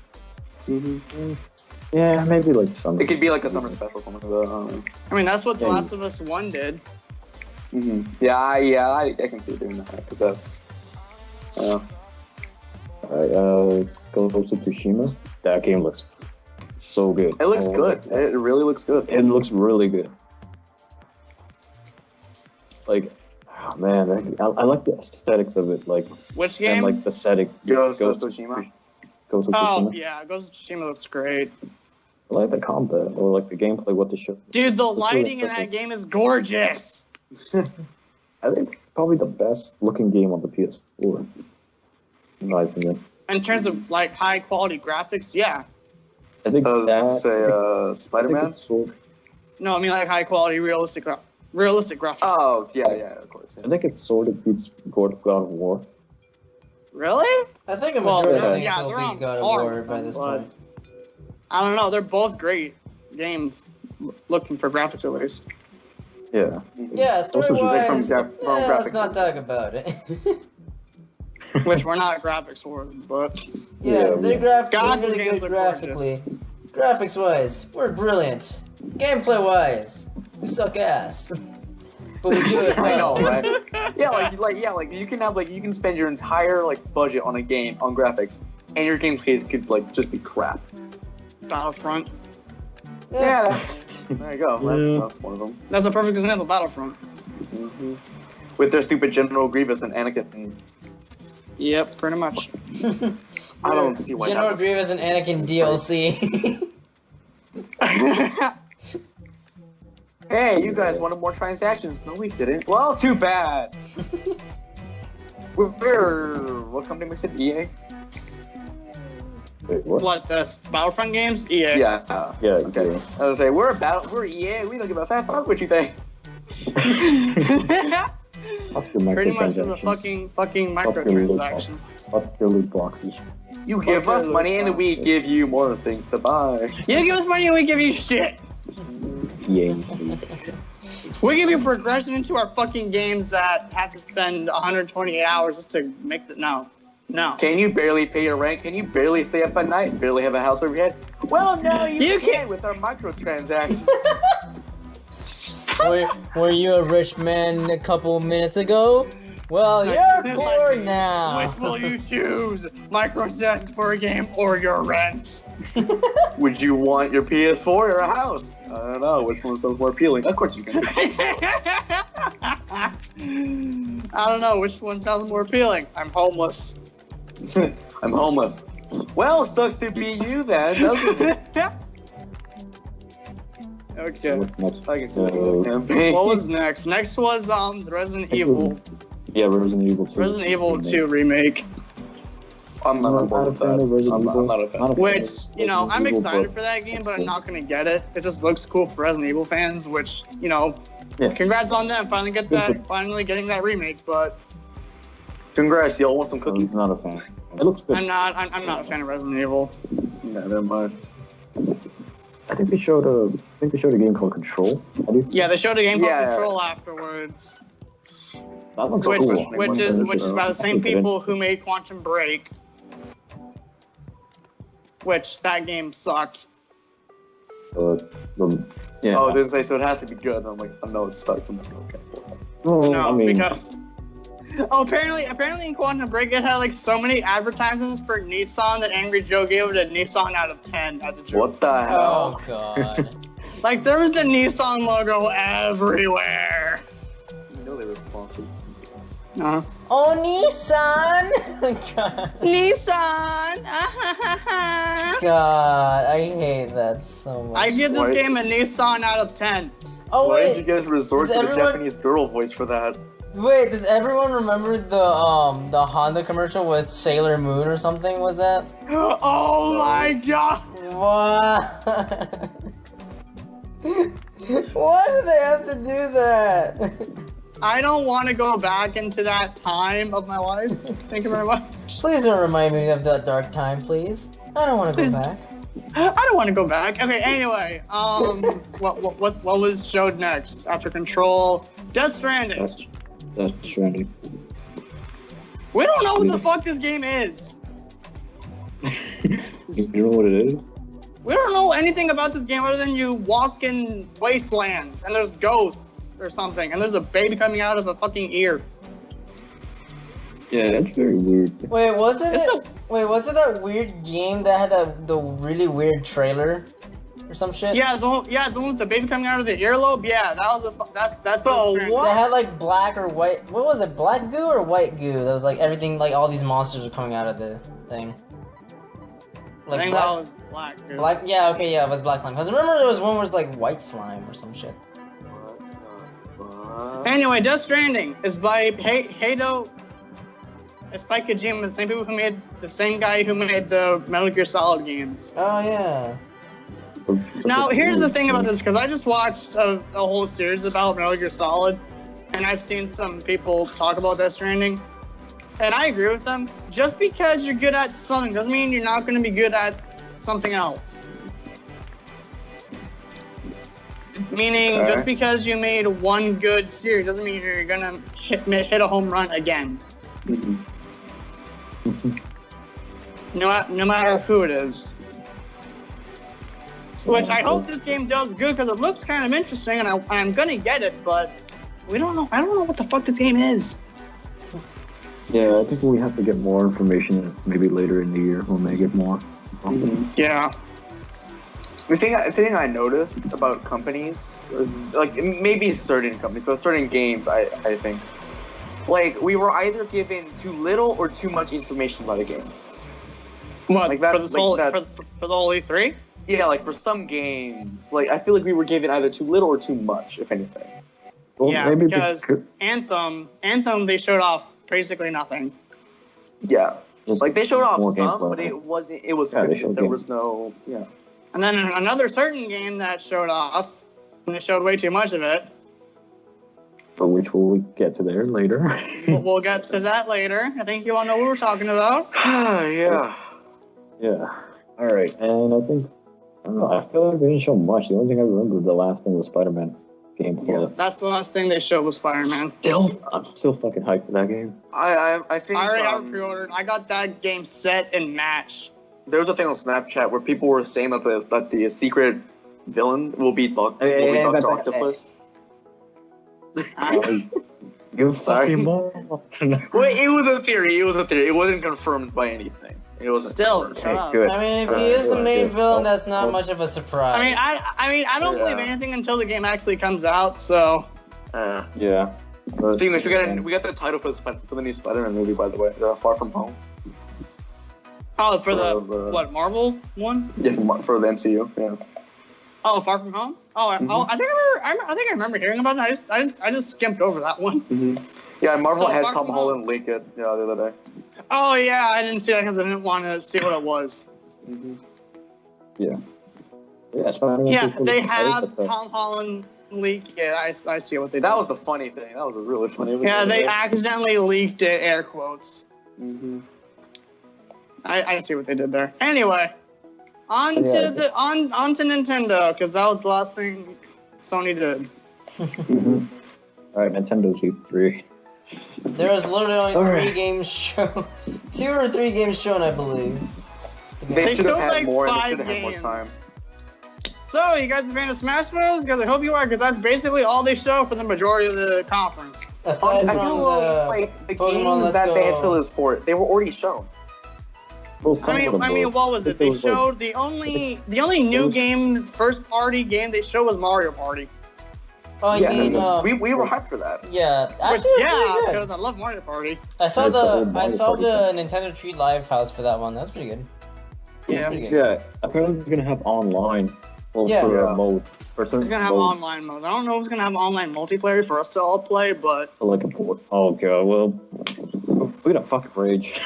Speaker 3: it. Yeah, maybe like summer.
Speaker 1: It could be like a summer special, something like that. I don't know.
Speaker 2: I mean, that's what The
Speaker 3: Yeah.
Speaker 2: Last of Us 1 did.
Speaker 1: Yeah, I can see it doing that because that's.
Speaker 3: Alright, Ghost of Tsushima. That game looks so good.
Speaker 1: It looks
Speaker 3: Oh,
Speaker 1: good. It really looks good.
Speaker 3: It looks really good. Like, oh man, I like the aesthetics of it. Like,
Speaker 2: Which
Speaker 3: and
Speaker 2: game?
Speaker 3: like the setting.
Speaker 1: Ghost of Tsushima.
Speaker 3: Ghost of
Speaker 2: Oh
Speaker 3: Tsushima.
Speaker 2: yeah, Ghost of Tsushima looks great.
Speaker 3: I like the combat or like the gameplay. What they show.
Speaker 2: Dude, the
Speaker 3: really
Speaker 2: lighting in that
Speaker 3: impressive.
Speaker 2: game is gorgeous.
Speaker 3: I think it's probably the best looking game on the PS4. In my opinion.
Speaker 2: In terms of like high quality graphics, yeah.
Speaker 3: I think
Speaker 1: I was
Speaker 3: that.
Speaker 1: going to say
Speaker 3: I think
Speaker 1: Spider-Man.
Speaker 3: it's sort-
Speaker 2: No, I mean like high quality realistic graphics.
Speaker 1: Oh, yeah, of course.
Speaker 3: I think it sort of beats God of War.
Speaker 2: Really?
Speaker 4: I think a
Speaker 2: Well,
Speaker 4: majority of
Speaker 3: yeah,
Speaker 4: things
Speaker 2: yeah,
Speaker 4: will
Speaker 2: they're
Speaker 4: be
Speaker 2: on
Speaker 4: God of
Speaker 2: par
Speaker 4: War
Speaker 2: with
Speaker 4: by
Speaker 2: them,
Speaker 4: this
Speaker 2: but-
Speaker 4: point.
Speaker 2: I don't know. They're both great games. Looking for graphics at least.
Speaker 3: Yeah.
Speaker 4: Yeah, story wise,
Speaker 1: from
Speaker 4: let's
Speaker 1: graphics.
Speaker 4: not talk about it.
Speaker 2: Which we're not graphics for, but
Speaker 4: Yeah, they're
Speaker 2: God's
Speaker 4: really
Speaker 2: games
Speaker 4: good
Speaker 2: look
Speaker 4: graphically. Graphics wise, we're brilliant. Gameplay wise, we suck ass. But we do it
Speaker 1: I know,
Speaker 4: well.
Speaker 1: right? like you can spend your entire budget on a game on graphics, and your gameplay could just be crap.
Speaker 2: Battlefront.
Speaker 1: Yeah. There you go. That's one of them.
Speaker 2: That's a perfect example of Battlefront.
Speaker 1: With their stupid General Grievous and Anakin.
Speaker 2: Yep, pretty much.
Speaker 1: I don't see why
Speaker 4: General
Speaker 1: that was.
Speaker 4: Grievous and Anakin DLC.
Speaker 1: Hey, you guys wanted more transactions. No, we didn't. Well, too bad. What company makes it? EA?
Speaker 3: Wait, what?
Speaker 2: What, the Battlefront games? EA.
Speaker 1: Yeah.
Speaker 3: Yeah.
Speaker 1: Okay.
Speaker 3: Yeah.
Speaker 1: I was like, we're EA. We don't give a fat fuck what you think.
Speaker 3: Fuck your
Speaker 2: Pretty much just a
Speaker 3: microtransactions.
Speaker 2: fucking
Speaker 3: Fuck your loot
Speaker 2: microtransactions.
Speaker 3: Fuck your loot boxes.
Speaker 1: You give us money and we give you more things to buy.
Speaker 2: You give us money and we give you shit.
Speaker 3: Yeah.
Speaker 2: We give you progression into our fucking games that have to spend 128 hours just to make the no.
Speaker 1: Can you barely pay your rent? Can you barely stay up at night? Barely have a house over your head? Well, no, you can with our microtransactions.
Speaker 4: Were you a rich man a couple minutes ago? Well, you're
Speaker 2: It's
Speaker 4: poor
Speaker 2: like,
Speaker 4: now.
Speaker 2: Which will you choose? Microtransaction for a game or your rent?
Speaker 1: Would you want your PS4 or a house? I don't know. Which one sounds more appealing? Of course you can.
Speaker 2: I don't know which one sounds more appealing. I'm homeless.
Speaker 1: I'm homeless. Well, sucks to be you then, doesn't it?
Speaker 2: Okay.
Speaker 3: What's next?
Speaker 1: I can see the campaign.
Speaker 2: What was next? Next was the Resident Evil
Speaker 3: Yeah, Resident Evil 2.
Speaker 2: Resident Evil 2 remake.
Speaker 5: I'm not on board
Speaker 3: a
Speaker 5: with
Speaker 3: fan of
Speaker 5: that.
Speaker 3: Resident
Speaker 5: I'm
Speaker 3: Evil.
Speaker 5: not a fan.
Speaker 3: Not a fan
Speaker 2: Which,
Speaker 3: of
Speaker 2: you know, I'm
Speaker 3: Resident Evil,
Speaker 2: excited
Speaker 3: but-
Speaker 2: for that game, but I'm not gonna get it. It just looks cool for Resident Evil fans, which, you know,
Speaker 3: Yeah.
Speaker 2: congrats on them finally getting that remake. But
Speaker 5: Congrats, y'all want some
Speaker 3: I'm
Speaker 5: cookies?
Speaker 3: not a fan. It looks good.
Speaker 2: I'm not a fan of Resident Evil.
Speaker 5: Yeah, never mind.
Speaker 3: I think they showed a game called Control.
Speaker 2: Yeah, they showed a game called
Speaker 5: Yeah.
Speaker 2: Control afterwards,
Speaker 3: That one's
Speaker 2: which
Speaker 3: cool.
Speaker 2: which is by the same people who made Quantum Break. Which that game sucked.
Speaker 3: Yeah.
Speaker 5: Oh, they say so. It has to be good. And I'm like, oh, no, it sucks. I'm like, okay.
Speaker 3: No,
Speaker 2: No,
Speaker 3: I mean,
Speaker 2: because apparently in Quantum Break it had like so many advertisements for Nissan that Angry Joe gave it a Nissan out of 10 as a joke.
Speaker 5: What the hell?
Speaker 4: Oh god.
Speaker 2: Like there was the Nissan logo everywhere.
Speaker 5: You know they were sponsored.
Speaker 2: Uh-huh.
Speaker 4: Oh, Nissan! God.
Speaker 2: Nissan!
Speaker 4: God, I hate that so much.
Speaker 2: I give this
Speaker 5: Why-
Speaker 2: game a Nissan out of 10.
Speaker 4: Oh
Speaker 5: Why
Speaker 4: wait,
Speaker 5: did you guys resort
Speaker 4: Does
Speaker 5: to the
Speaker 4: everyone-
Speaker 5: Japanese girl voice for that?
Speaker 4: wait. Does everyone remember the Honda commercial with Sailor Moon or something? Was that?
Speaker 2: Oh my god!
Speaker 4: What? Why do they have to do that?
Speaker 2: I don't want to go back into that time of my life. Thank you very much.
Speaker 4: Please don't remind me of that dark time, please. I don't want to go
Speaker 2: Please.
Speaker 4: back.
Speaker 2: I don't want to go back. Okay, anyway, what was showed next after Control? Death Stranding.
Speaker 3: that's trendy.
Speaker 2: We don't know what the fuck this game is.
Speaker 3: You know what it is?
Speaker 2: We don't know anything about this game other than you walk in wastelands and there's ghosts or something and there's a baby coming out of a fucking ear.
Speaker 3: Yeah, it's very weird.
Speaker 4: Wait, wasn't
Speaker 2: It's
Speaker 4: it? Wait, was it that weird game that had the really weird trailer or some shit?
Speaker 2: Yeah, the one with the baby coming out of the earlobe. Yeah, that was that's
Speaker 5: Bro,
Speaker 2: Death Stranding.
Speaker 5: what?
Speaker 4: That had like black or white. What was it? Black goo or white goo? That was like everything. Like all these monsters were coming out of the thing.
Speaker 2: I
Speaker 4: Like
Speaker 2: think
Speaker 4: black,
Speaker 2: that was black. Dude.
Speaker 4: black. Yeah, okay, yeah, it was black slime. Cause remember there was one where it was like white slime or some shit.
Speaker 2: Anyway, Death Stranding is by Hado. It's by Kojima, the same people who made the same guy who made the Metal Gear Solid games.
Speaker 4: Oh yeah.
Speaker 2: Now, here's the thing about this, because I just watched a whole series about Metal Gear Solid, and I've seen some people talk about Death Stranding, and I agree with them. Just because you're good at something doesn't mean you're not going to be good at something else. Meaning,
Speaker 5: Okay.
Speaker 2: just because you made one good series doesn't mean you're going to hit a home run again. No matter who it is. Which I hope this game does good because it looks kind of interesting and I'm gonna get it, but we don't know. I don't know what the fuck this game is.
Speaker 3: Yeah, I think we have to get more information maybe later in the year when they get more.
Speaker 2: Yeah.
Speaker 5: The thing I noticed about companies, like maybe certain companies, but certain games, I think, like we were either given too little or too much information about a game.
Speaker 2: What
Speaker 5: Like that-
Speaker 2: for this
Speaker 5: like
Speaker 2: whole
Speaker 5: that's-
Speaker 2: for the whole E3?
Speaker 5: Yeah, like for some games, like I feel like we were given either too little or too much, if anything.
Speaker 3: Well,
Speaker 2: Yeah,
Speaker 3: maybe
Speaker 2: because Anthem they showed off basically nothing.
Speaker 5: Yeah,
Speaker 3: Just
Speaker 5: like they showed off
Speaker 3: more
Speaker 5: some,
Speaker 3: gameplay.
Speaker 5: but it wasn't. It was
Speaker 3: Yeah, they
Speaker 5: scripted.
Speaker 3: showed
Speaker 5: There
Speaker 3: game.
Speaker 5: was no. Yeah.
Speaker 2: And then another certain game that showed off, and they showed way too much of it.
Speaker 3: but which we'll get to there later.
Speaker 2: We'll get to that later. I think you all know what we're talking about.
Speaker 5: Yeah.
Speaker 3: Yeah. All right, and I think I don't know. I feel like they didn't show much. The only thing I remember the last thing was Spider-Man gameplay.
Speaker 2: That's the last thing they showed was Spider-Man.
Speaker 3: I'm still fucking hyped for that game.
Speaker 5: I think
Speaker 2: I already have it pre-ordered. I got that game set and match.
Speaker 5: there was a thing on Snapchat where people were saying that the secret villain will be Dr. Octopus.
Speaker 3: You
Speaker 5: Sorry.
Speaker 3: fucking ball.
Speaker 5: Wait, it was a theory. It was a theory. It wasn't confirmed by anything. It was
Speaker 2: Still, shut up.
Speaker 3: Good.
Speaker 4: I mean, if he is the main
Speaker 3: Good.
Speaker 4: villain, that's not
Speaker 3: Oh.
Speaker 4: much of a surprise.
Speaker 2: I mean, I don't
Speaker 5: Yeah.
Speaker 2: believe anything until the game actually comes out. So,
Speaker 3: Yeah. But-
Speaker 5: Speaking of, we got the title for the new Spider-Man movie, by the way, Far From Home.
Speaker 2: oh, for the
Speaker 5: For the-
Speaker 2: what Marvel one?
Speaker 5: Yeah, for the MCU. Yeah.
Speaker 2: Oh, Far From Home. Oh, I think I remember hearing about that. I just skimmed over that one.
Speaker 5: Mm-hmm.
Speaker 1: Yeah, Marvel
Speaker 2: So,
Speaker 1: had
Speaker 2: Far
Speaker 1: Tom
Speaker 2: From
Speaker 1: Holland leak it. Yeah, the other day.
Speaker 2: Oh yeah, I didn't see that because I didn't want to see what it was.
Speaker 3: Yeah. Yeah, Spider-Man
Speaker 2: Yeah,
Speaker 3: 2
Speaker 2: they
Speaker 3: I
Speaker 2: have
Speaker 3: think that's
Speaker 2: Tom Holland leak. Yeah, I see what they did.
Speaker 1: That was the funny thing. That was a really funny.
Speaker 2: Yeah, they accidentally leaked it. Air quotes.
Speaker 1: Mm-hmm.
Speaker 2: I see what they did there. Anyway, on
Speaker 3: Yeah.
Speaker 2: to Nintendo because that was the last thing Sony did.
Speaker 3: Mhm. All right, Nintendo's E3.
Speaker 4: There was literally only
Speaker 3: Sorry.
Speaker 4: 3 games shown. 2 or 3 games shown, I believe.
Speaker 1: They should have
Speaker 2: showed,
Speaker 1: had
Speaker 2: like,
Speaker 1: more. And they
Speaker 2: 5
Speaker 1: should have had more
Speaker 2: games.
Speaker 1: time.
Speaker 2: So, you guys a fan of Smash Bros? Because I hope you are, because that's basically all they show for the majority of the conference.
Speaker 4: Aside
Speaker 1: I
Speaker 4: from
Speaker 1: feel
Speaker 4: the
Speaker 1: like the
Speaker 4: Pokemon
Speaker 1: games
Speaker 4: Let's
Speaker 1: that they had
Speaker 4: Go.
Speaker 1: trailers for, they were already shown.
Speaker 3: Well, some of them
Speaker 2: I mean,
Speaker 3: were.
Speaker 2: what was it? They showed the only new game, first party game they showed was Mario Party.
Speaker 4: Oh, you mean
Speaker 1: we were hyped for that.
Speaker 4: yeah,
Speaker 2: Which,
Speaker 4: actually,
Speaker 2: yeah,
Speaker 4: pretty good.
Speaker 2: because I love Mario Party.
Speaker 4: I saw
Speaker 3: That's the whole
Speaker 4: the
Speaker 3: Mario Party
Speaker 4: Nintendo Treat Live house for that one. That's pretty good.
Speaker 2: Yeah.
Speaker 4: Pretty good.
Speaker 3: Yeah, apparently it's gonna have online. Well,
Speaker 4: Yeah.
Speaker 3: for
Speaker 1: Yeah.
Speaker 3: mode. For certain
Speaker 2: It's gonna have
Speaker 3: modes,
Speaker 2: online mode. I don't know if it's gonna have online multiplayer for us to all play, but
Speaker 3: for like a port. Oh god, well, we're gonna fucking rage.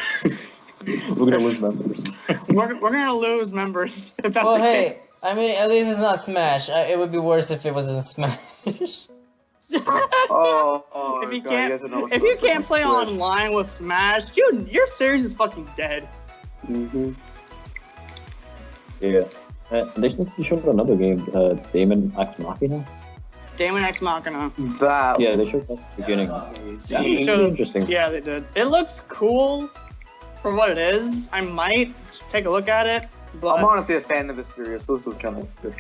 Speaker 3: We're gonna lose members.
Speaker 2: we're gonna lose members if that's
Speaker 4: Well,
Speaker 2: the
Speaker 4: hey, I mean, at least it's not Smash. It would be worse if it was in Smash.
Speaker 2: case.
Speaker 1: Oh,
Speaker 2: if you
Speaker 1: God,
Speaker 2: can't,
Speaker 1: guys know what's
Speaker 2: if you
Speaker 1: going on
Speaker 2: can't play
Speaker 1: Switch.
Speaker 2: online with Smash, dude, your series is fucking dead.
Speaker 1: Mm-hmm.
Speaker 3: Yeah. They showed another game, Damon X Machina.
Speaker 2: Damon X Machina.
Speaker 1: That.
Speaker 3: Yeah, they showed that at the beginning. Yeah,
Speaker 2: They
Speaker 3: it's
Speaker 2: showed-
Speaker 3: interesting.
Speaker 2: Yeah, they did. It looks cool for what it is. I might take a look at it, but
Speaker 1: I'm honestly a fan of this series, so this is kind of good.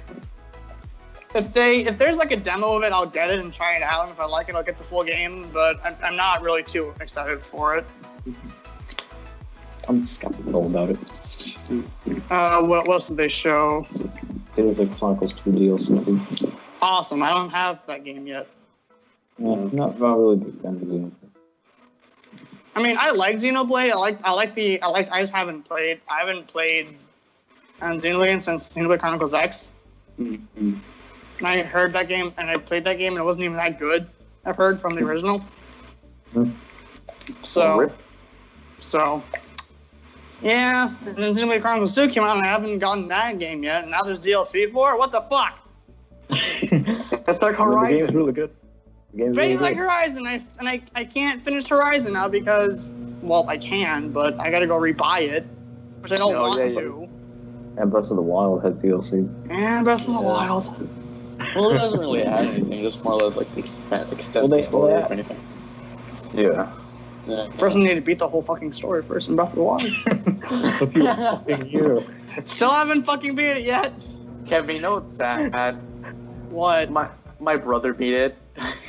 Speaker 2: if there's like a demo of it, I'll get it and try it out. And if I like it, I'll get the full game. But I'm not really too excited for it.
Speaker 3: I'm skeptical about it.
Speaker 2: What else did they show?
Speaker 3: It was like Chronicles 2 DLC.
Speaker 2: Awesome. I don't have that game yet.
Speaker 3: Yeah, not really a big fan of Xenoblade.
Speaker 2: I mean, I like Xenoblade. I just haven't played. I haven't played Xenoblade since Xenoblade Chronicles X.
Speaker 1: Mm-hmm.
Speaker 2: And I heard that game, and I played that game, and it wasn't even that good. I've heard from the original.
Speaker 3: Hmm.
Speaker 2: So, yeah. And then Xenoblade Chronicles 2 came out, and I haven't gotten that game yet. And now there's DLC for it. What the fuck?
Speaker 1: It's like
Speaker 3: The game's
Speaker 1: Horizon.
Speaker 3: really good. The game's
Speaker 2: But
Speaker 3: really
Speaker 2: it's like
Speaker 3: good.
Speaker 2: Horizon, I can't finish Horizon now because, well, I can, but I gotta go rebuy it, which I don't
Speaker 1: No,
Speaker 2: want
Speaker 1: yeah,
Speaker 2: to.
Speaker 3: And Breath of the Wild had DLC.
Speaker 2: And Breath of the Wild.
Speaker 5: Well, it doesn't really add anything. Just more or less like extend
Speaker 3: Well,
Speaker 5: the story
Speaker 3: well,
Speaker 5: if anything.
Speaker 1: Yeah.
Speaker 5: Yeah.
Speaker 2: First, I need to beat the whole fucking story first in Breath of the Wild.
Speaker 3: Took you a fucking year.
Speaker 2: Still haven't fucking beat it yet.
Speaker 1: Kevin, you know what's sad?
Speaker 2: What?
Speaker 1: My brother beat it.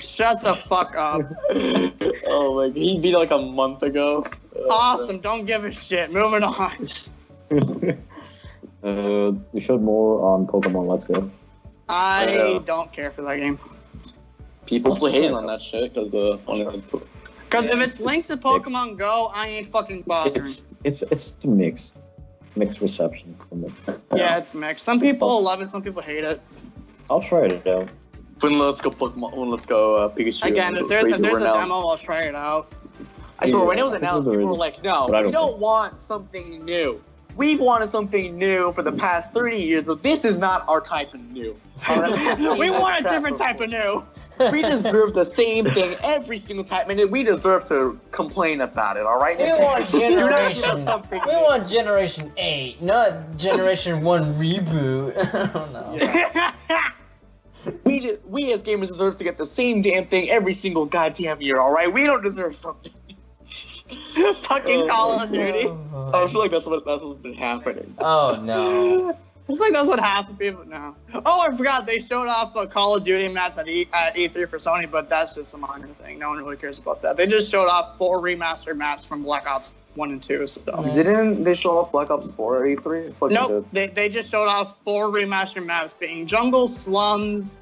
Speaker 2: Shut the fuck up.
Speaker 5: Oh my god, he beat it like a month ago.
Speaker 2: Awesome, don't give a shit. Moving on.
Speaker 3: We showed more on Pokemon Let's Go.
Speaker 2: I don't care for that game.
Speaker 5: People still hating on that shit because the only
Speaker 2: Because if it's linked to Pokemon Go, I ain't fucking bothering.
Speaker 3: It's a mixed reception from it.
Speaker 2: Yeah, it's mixed. Some people love it, some people hate it.
Speaker 3: I'll try it out.
Speaker 1: When Let's Go Pokemon, when Let's Go Pikachu.
Speaker 2: Again, if there's a demo, I'll try it out.
Speaker 1: I swear, when it was
Speaker 3: Yeah, I think
Speaker 1: announced,
Speaker 3: there
Speaker 1: people were
Speaker 3: is.
Speaker 1: like, no,
Speaker 3: But I
Speaker 1: we
Speaker 3: don't
Speaker 1: don't want something new. We've wanted something new for the past 30 years, but this is not our type of new. All right?
Speaker 2: We want a different type of new.
Speaker 1: We deserve the same thing every single time, and we deserve to complain about it, all right?
Speaker 4: We want
Speaker 1: Do not give us
Speaker 4: Generation.
Speaker 1: something
Speaker 4: We
Speaker 1: new.
Speaker 4: want Generation 8, not Generation 1 reboot. I don't know.
Speaker 1: We as gamers deserve to get the same damn thing every single goddamn year, all right? We don't deserve something.
Speaker 2: Fucking Call of Duty.
Speaker 1: I feel like that's what's been happening.
Speaker 4: Oh no.
Speaker 2: I feel like that's what half the people now. Oh, I forgot they showed off a Call of Duty maps at E3 for Sony, but that's just a minor thing. No one really cares about that. They just showed off 4 remastered maps from Black Ops 1 and 2. So.
Speaker 1: Didn't they show off Black Ops 4 at E3? I feel like
Speaker 2: Nope, they just showed off 4 remastered maps being Jungle, Slums,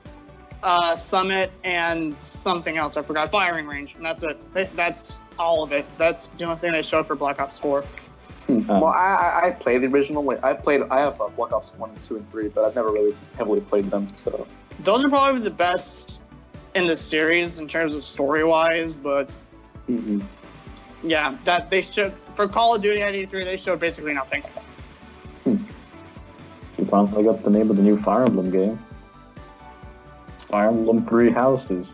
Speaker 2: Summit, and something else. I forgot. Firing Range, and that's it. That's all of it. That's the only thing they showed for Black Ops 4.
Speaker 1: Well, I played the original. I have Black Ops 1, 2, and 3, but I've never really heavily played them. So
Speaker 2: Those are probably the best in the series in terms of story-wise, but
Speaker 3: Mm-hmm.
Speaker 2: Yeah, that they showed for Call of Duty at E3. They showed basically nothing.
Speaker 3: We finally got the name of the new Fire Emblem game. Fire Emblem Three Houses.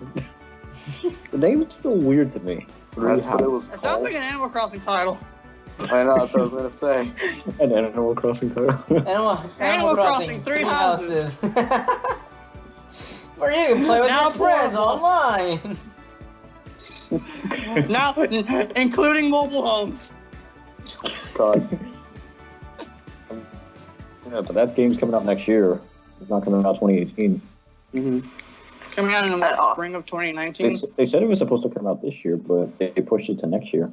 Speaker 3: The name is still weird to me.
Speaker 5: That's what it was
Speaker 2: It sounds
Speaker 5: called.
Speaker 2: like an Animal Crossing title.
Speaker 5: I know, that's what I was gonna say.
Speaker 3: An Animal Crossing title.
Speaker 2: Animal Crossing, three houses.
Speaker 4: Where you can play with
Speaker 2: Now
Speaker 4: your friends
Speaker 2: portable.
Speaker 4: online.
Speaker 2: Now, including mobile homes.
Speaker 5: God.
Speaker 3: Yeah, but that game's coming out next year. It's not coming out 2018.
Speaker 5: Mm-hmm.
Speaker 2: It's coming out in the spring of 2019.
Speaker 3: They said it was supposed to come out this year, but they pushed it to next year.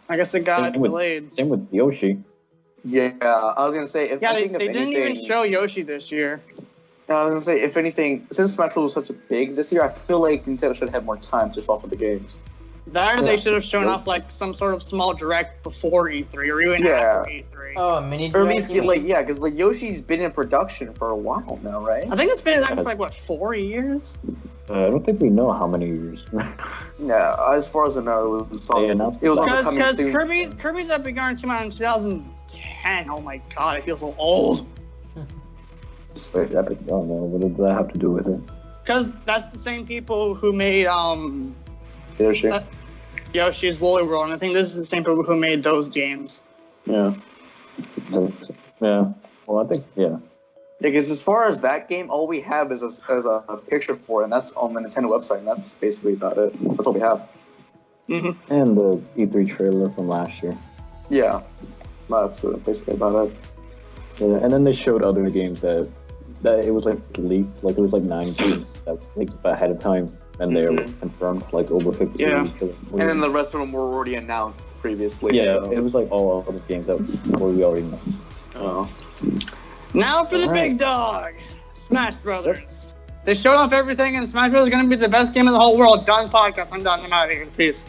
Speaker 2: I guess it got
Speaker 3: Same with-
Speaker 2: delayed.
Speaker 3: Same with Yoshi.
Speaker 5: Yeah, I was gonna say. If
Speaker 2: Yeah,
Speaker 5: I
Speaker 2: they
Speaker 5: think if
Speaker 2: didn't
Speaker 5: anything,
Speaker 2: even show Yoshi this year.
Speaker 5: I was gonna say, if anything, since Smash Bros. Was such a big this year, I feel like Nintendo should have more time to show off with the games.
Speaker 2: That or
Speaker 3: Yeah.
Speaker 2: they should have shown off like some sort of small direct before E3 or even after E3.
Speaker 4: Oh, a mini
Speaker 5: Or at
Speaker 4: direct,
Speaker 5: least
Speaker 4: you
Speaker 5: get
Speaker 4: mean?
Speaker 5: like, yeah, because like Yoshi's been in production for a while now, right?
Speaker 2: I think it's been that for like what 4 years.
Speaker 3: I don't think we know how many years.
Speaker 5: Yeah, as far as I know, it was
Speaker 3: They
Speaker 5: on,
Speaker 3: announced
Speaker 5: it was on the
Speaker 2: Because
Speaker 5: coming soon.
Speaker 2: Kirby's Epic Yarn came out in 2010. Oh my god, I feel so old.
Speaker 3: Wait, Epic, I don't know. What did that have to do with it?
Speaker 2: Because that's the same people who made
Speaker 5: Yoshi.
Speaker 2: Yoshi's Woolly World, and I think this is the same people who made those games.
Speaker 5: Yeah.
Speaker 3: Yeah. Well, I think, yeah.
Speaker 5: Because as far as that game, all we have is a picture for it, and that's on the Nintendo website, and that's basically about it. That's all we have.
Speaker 2: Mm-hmm.
Speaker 3: And the E3 trailer from last year.
Speaker 5: Yeah. That's basically about it.
Speaker 3: Yeah, and then they showed other games that it was like leaked. Like there was like 9 games that leaked ahead of time, and they were confirmed like over 50.
Speaker 2: Yeah.
Speaker 5: And then the rest of them were already announced previously.
Speaker 3: Yeah,
Speaker 5: so.
Speaker 3: it was like all other games that we already know.
Speaker 5: Oh.
Speaker 2: Now for the
Speaker 3: Alright.
Speaker 2: big dog, Smash Brothers. They showed off everything, and Smash Brothers is going to be the best game in the whole world. Done podcast. I'm done. I'm out of here. Peace.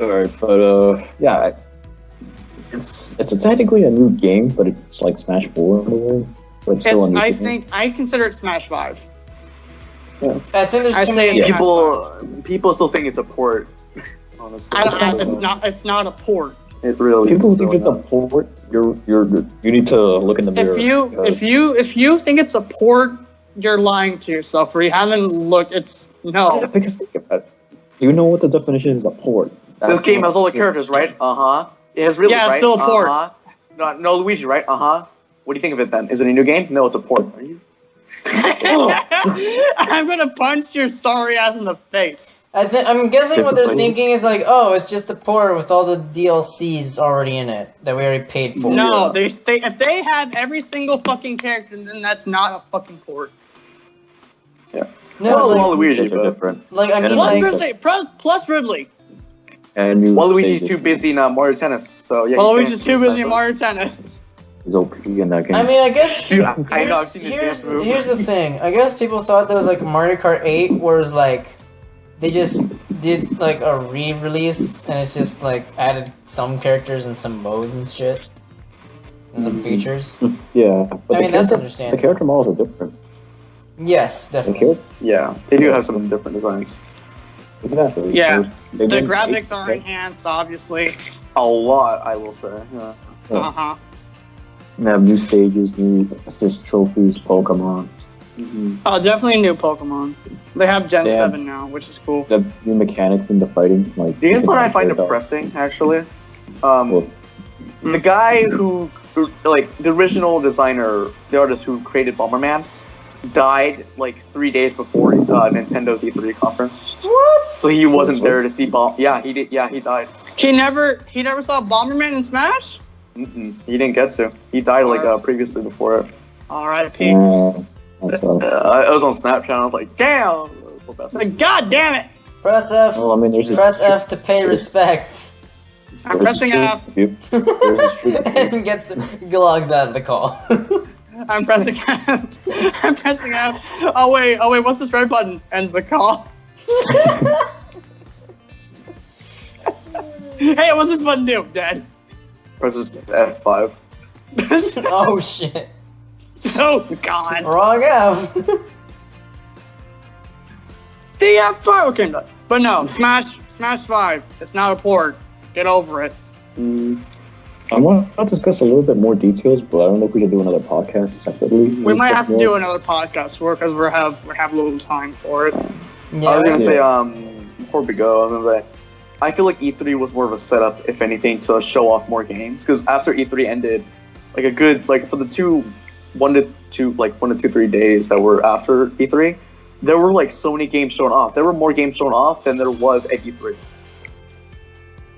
Speaker 3: Alright, but yeah, it's technically a new game, but it's like Smash 4 in a way. But it's still a new game.
Speaker 2: I consider it Smash 5.
Speaker 4: I think there's
Speaker 2: I
Speaker 4: too
Speaker 2: say
Speaker 4: many.
Speaker 2: yeah.
Speaker 5: People still think it's a port. Honestly,
Speaker 2: It's not a port.
Speaker 5: It really.
Speaker 3: People
Speaker 5: is
Speaker 3: think
Speaker 5: really
Speaker 3: it's a
Speaker 5: not.
Speaker 3: port. You need to look in the mirror.
Speaker 2: If you think it's a port, you're lying to yourself. Or you haven't looked. It's no.
Speaker 3: Because think about it. Do you know what the definition is of port?
Speaker 5: This game has all the characters, right? It has really,
Speaker 2: Yeah, it's
Speaker 5: right?
Speaker 2: still a port.
Speaker 5: No, Luigi, right? What do you think of it then? Is it a new game? No, it's a port. Are you?
Speaker 2: I'm gonna punch your sorry ass in the face.
Speaker 4: I'm guessing what they're
Speaker 3: Different
Speaker 4: thinking is like, oh, it's just a port with all the DLCs already in it that we already paid for.
Speaker 2: No, if they had every single fucking character, then that's not a fucking port.
Speaker 4: No,
Speaker 5: Well,
Speaker 4: like,
Speaker 5: Waluigi,
Speaker 3: Those are
Speaker 5: but
Speaker 3: different.
Speaker 4: like I mean,
Speaker 3: And
Speaker 2: Plus
Speaker 4: like,
Speaker 2: Ridley. Plus Ridley.
Speaker 3: And you
Speaker 5: Waluigi's
Speaker 3: say
Speaker 5: too busy in Mario Tennis, so yeah.
Speaker 2: Waluigi's too busy in Mario Tennis.
Speaker 3: He's OP in that game.
Speaker 4: I mean, I guess.
Speaker 5: Dude, I know, I've seen his dance move.
Speaker 4: Here's the thing. I guess people thought there was like Mario Kart 8, whereas like they just did like a re-release and it's just like added some characters and some modes and shit, and some features.
Speaker 3: yeah, but
Speaker 4: I mean, that's
Speaker 3: the
Speaker 4: understandable.
Speaker 3: character models are different.
Speaker 4: Yes,
Speaker 3: The
Speaker 4: definitely.
Speaker 3: character,
Speaker 5: Yeah, they do have some different designs.
Speaker 3: exactly.
Speaker 2: Yeah,
Speaker 3: They
Speaker 2: The
Speaker 3: didn't
Speaker 2: graphics
Speaker 3: make-
Speaker 2: are enhanced, obviously.
Speaker 5: A lot, I will say. Yeah.
Speaker 3: Yeah.
Speaker 2: Uh-huh.
Speaker 3: They have new stages, new assist trophies, Pokemon.
Speaker 2: Oh, definitely new Pokemon. They have Gen
Speaker 3: Yeah.
Speaker 2: 7 now, which is cool.
Speaker 3: They have new mechanics in the fighting. Like,
Speaker 5: Do you know what I find
Speaker 3: Well,
Speaker 5: depressing, actually?
Speaker 3: Well,
Speaker 5: The guy who, like, the original designer, the artist who created Bomberman, died like 3 days before Nintendo's E3 conference.
Speaker 4: What?
Speaker 5: So he wasn't there to see Bomb. Yeah, he did. Yeah, he died.
Speaker 2: He never saw Bomberman in Smash?
Speaker 5: He didn't get to. He died like previously before it.
Speaker 2: R.I.P.
Speaker 3: that sucks.
Speaker 5: I was on Snapchat. And I was like, damn.
Speaker 2: It's like, God damn it!
Speaker 4: Press F.
Speaker 3: Well, I mean, there's a-
Speaker 4: Press F to pay respect.
Speaker 2: I'm
Speaker 3: there's
Speaker 2: pressing
Speaker 3: a
Speaker 2: F.
Speaker 3: street dispute. There's a street dispute.
Speaker 4: And gets logs out of the call.
Speaker 2: I'm pressing F. I'm pressing F. Oh wait, what's this red button? Ends the call. Hey, what's this button do? Dead.
Speaker 5: Presses F5.
Speaker 4: Oh shit.
Speaker 2: Oh god.
Speaker 4: Wrong F.
Speaker 2: The F5. Okay, I'm done. But no, Smash 5. It's not a port. Get over it.
Speaker 3: I want to discuss a little bit more details, but I don't know if we can do another podcast separately.
Speaker 2: We might have to do another podcast because we have little time for it.
Speaker 4: Yeah.
Speaker 1: I was gonna say, before we go, I was gonna say, I feel like E3 was more of a setup, if anything, to show off more games. Because after E3 ended, like a good, like for the 1 to 2, 3 days that were after E3, there were like so many games shown off. There were more games shown off than there was at E3.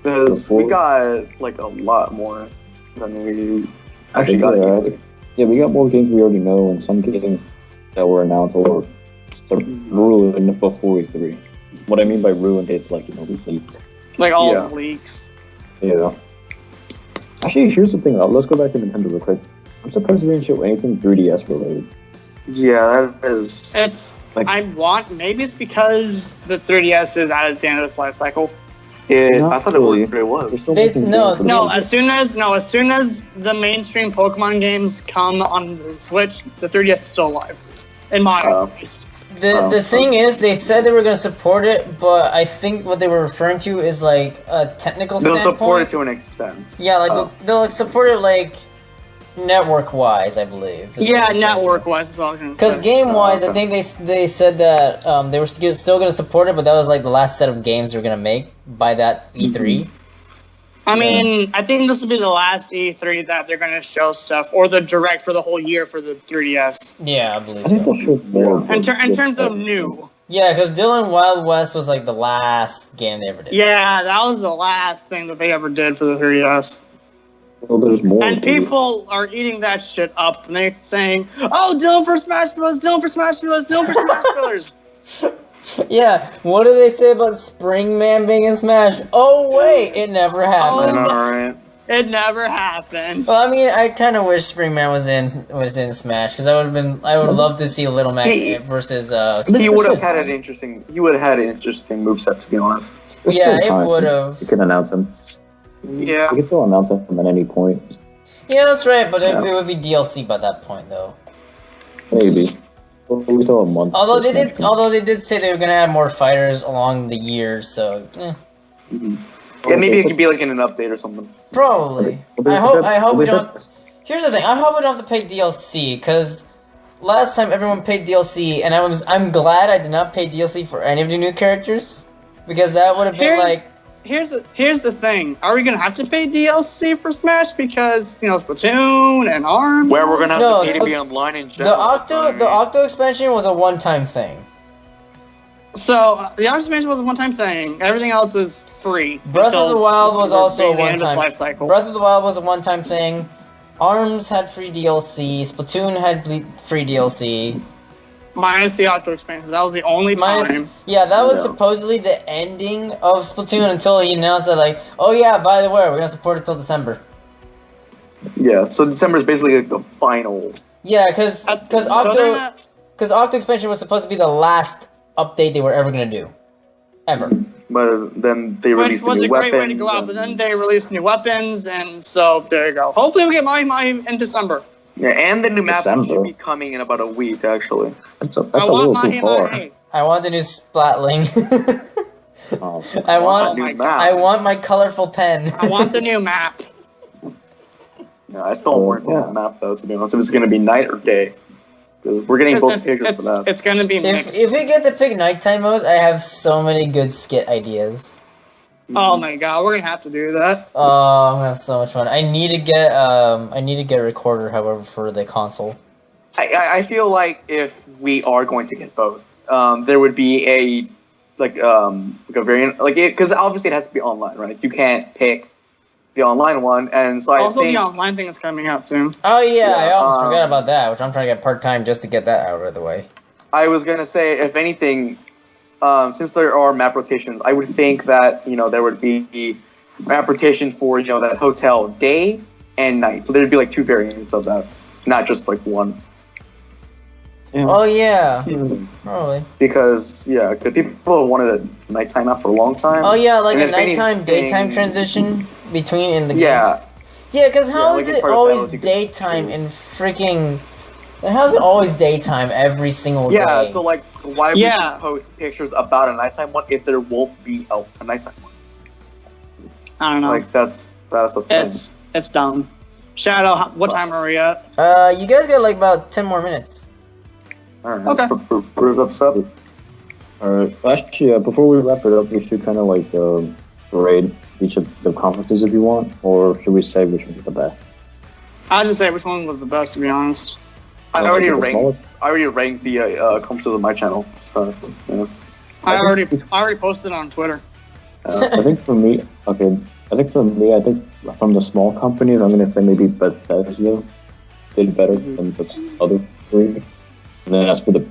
Speaker 1: Because we got like a lot more than we actually got.
Speaker 3: Yeah, we got more games we already know, and some games that were announced or ruined before E3. What I mean by ruined is like leaked.
Speaker 2: Like all the leaks.
Speaker 3: Yeah. Actually, here's the thing. Let's go back to Nintendo real quick. I'm surprised they didn't show anything 3DS related.
Speaker 1: Yeah, that is.
Speaker 2: It's maybe it's because the 3DS is at the end of its life cycle.
Speaker 1: I thought it was.
Speaker 2: No. As soon as the mainstream Pokemon games come on the Switch, the 3DS is still alive. In my eyes, at least.
Speaker 4: The thing is, they said they were going to support it, but I think what they were referring to is like a technical standpoint.
Speaker 1: They'll support it to an extent.
Speaker 4: Yeah, like they'll support it like network-wise, I believe.
Speaker 2: Yeah, network-wise is all I'm going to say.
Speaker 4: Because game-wise, I think they said that they were still going to support it, but that was like the last set of games they were going to make by that E3.
Speaker 2: I mean, I think this will be the last E3 that they're going to show stuff, or the direct for the whole year for the 3DS.
Speaker 4: Yeah, I believe
Speaker 3: I think they'll show more.
Speaker 2: In terms of new.
Speaker 4: Yeah, because Dylan Wild West was like the last game they ever did.
Speaker 2: Yeah, that was the last thing that they ever did for the 3DS.
Speaker 3: Well, there's more.
Speaker 2: And people are eating that shit up, and they're saying, "Oh, Dylan for Smash Bros. Dylan for Smash Bros. Dylan for Smash Bros."
Speaker 4: Yeah, what do they say about Spring Man being in Smash? Oh wait, it never happened.
Speaker 1: Alright.
Speaker 2: It never happened.
Speaker 4: Well, I mean, I kind of wish Spring Man was in Smash because I would love to see Little Mac versus.
Speaker 1: He would have had an interesting. He would have had an interesting moveset, to be honest.
Speaker 4: Yeah, it would have.
Speaker 3: You can announce him.
Speaker 2: Yeah.
Speaker 3: You can still announce him at any point.
Speaker 4: Yeah, that's right, but it would be DLC by that point, though.
Speaker 3: Maybe. Well, we still have a month.
Speaker 4: Although they did say they were gonna add more fighters along the year, so.
Speaker 1: Yeah, maybe it could be like in an update or something.
Speaker 4: Probably. I hope we don't. Here's the thing. I hope we don't have to pay DLC because last time everyone paid DLC, and I'm glad I did not pay DLC for any of the new characters because that would have been like.
Speaker 2: Here's the thing. Are we gonna have to pay DLC for Smash because Splatoon and ARM?
Speaker 1: Where we're gonna have to pay to be online in general.
Speaker 4: The Octo expansion was a one-time thing.
Speaker 2: So the Octo expansion was a one-time thing. Everything else is free.
Speaker 4: Breath of the Wild was also a one-time.
Speaker 2: Life cycle.
Speaker 4: Breath of the Wild was a one-time thing. ARMS had free DLC. Splatoon had free DLC.
Speaker 2: Minus the Octo expansion. That was the only time.
Speaker 4: Yeah, that was supposedly the ending of Splatoon until he announced that, like, oh yeah, by the way, we're gonna support it till December.
Speaker 1: Yeah, so December is basically like the final.
Speaker 4: Yeah, because Octo expansion was supposed to be the last update they were ever gonna do, ever.
Speaker 1: But then they released
Speaker 2: which was
Speaker 1: new
Speaker 2: a
Speaker 1: weapons.
Speaker 2: Great way to go out. But then they released new weapons, and so there you go. Hopefully, we get mine in December.
Speaker 1: Yeah, and the new map
Speaker 3: December.
Speaker 1: should be coming in about a week, actually.
Speaker 3: That's a little too far.
Speaker 4: I want the new Splatling. I want my colorful pen.
Speaker 2: I want the new map.
Speaker 1: No, I still don't want that map though, to be honest. If it's gonna be night or day. Because we're getting both pictures for that.
Speaker 2: It's gonna be mixed.
Speaker 4: If we get to pick nighttime modes, I have so many good skit ideas.
Speaker 2: Oh my god, we're gonna have to do that.
Speaker 4: Oh, I'm gonna have so much fun. I need to get a recorder, however, for the console.
Speaker 1: I feel like if we are going to get both, there would be a variant, because obviously it has to be online, right? You can't pick the online one, and so
Speaker 2: also
Speaker 1: I think
Speaker 2: the online thing is coming out soon.
Speaker 4: Oh yeah, I almost forgot about that, which I'm trying to get part-time just to get that out of the way.
Speaker 1: I was gonna say, if anything, since there are map rotations, I would think that there would be map rotation for that hotel day and night. So there'd be like two variants of that, not just like one.
Speaker 3: Yeah.
Speaker 4: Oh yeah, probably.
Speaker 1: Because people wanted a nighttime map for a long time.
Speaker 4: Oh yeah, like
Speaker 1: and
Speaker 4: a nighttime daytime transition between in the game.
Speaker 1: Yeah.
Speaker 4: Yeah, because how is
Speaker 1: like
Speaker 4: it always daytime in freaking? How's it always daytime every single day?
Speaker 1: Yeah, so like why would
Speaker 2: Yeah.
Speaker 1: you post pictures about a nighttime one if there won't be a nighttime one?
Speaker 2: I don't know.
Speaker 1: Like that's the thing.
Speaker 2: It's dumb. Shadow, what time are we at?
Speaker 4: You guys got like about 10 more minutes.
Speaker 1: All right.
Speaker 2: Okay.
Speaker 1: Put it up 7.
Speaker 3: Alright, actually, before we wrap it up, we should kind of like rate each of the conferences if you want, or should we say which one's the best?
Speaker 2: I'll just say which one was the best, to be honest.
Speaker 1: I
Speaker 3: Oh,
Speaker 1: already
Speaker 3: the
Speaker 1: ranked.
Speaker 3: smallest?
Speaker 1: I already ranked the conferences on my channel. So yeah.
Speaker 2: I already posted on Twitter.
Speaker 3: I think for me, I think from the small companies, I'm gonna say maybe Bethesda did better than the other 3. And then as for the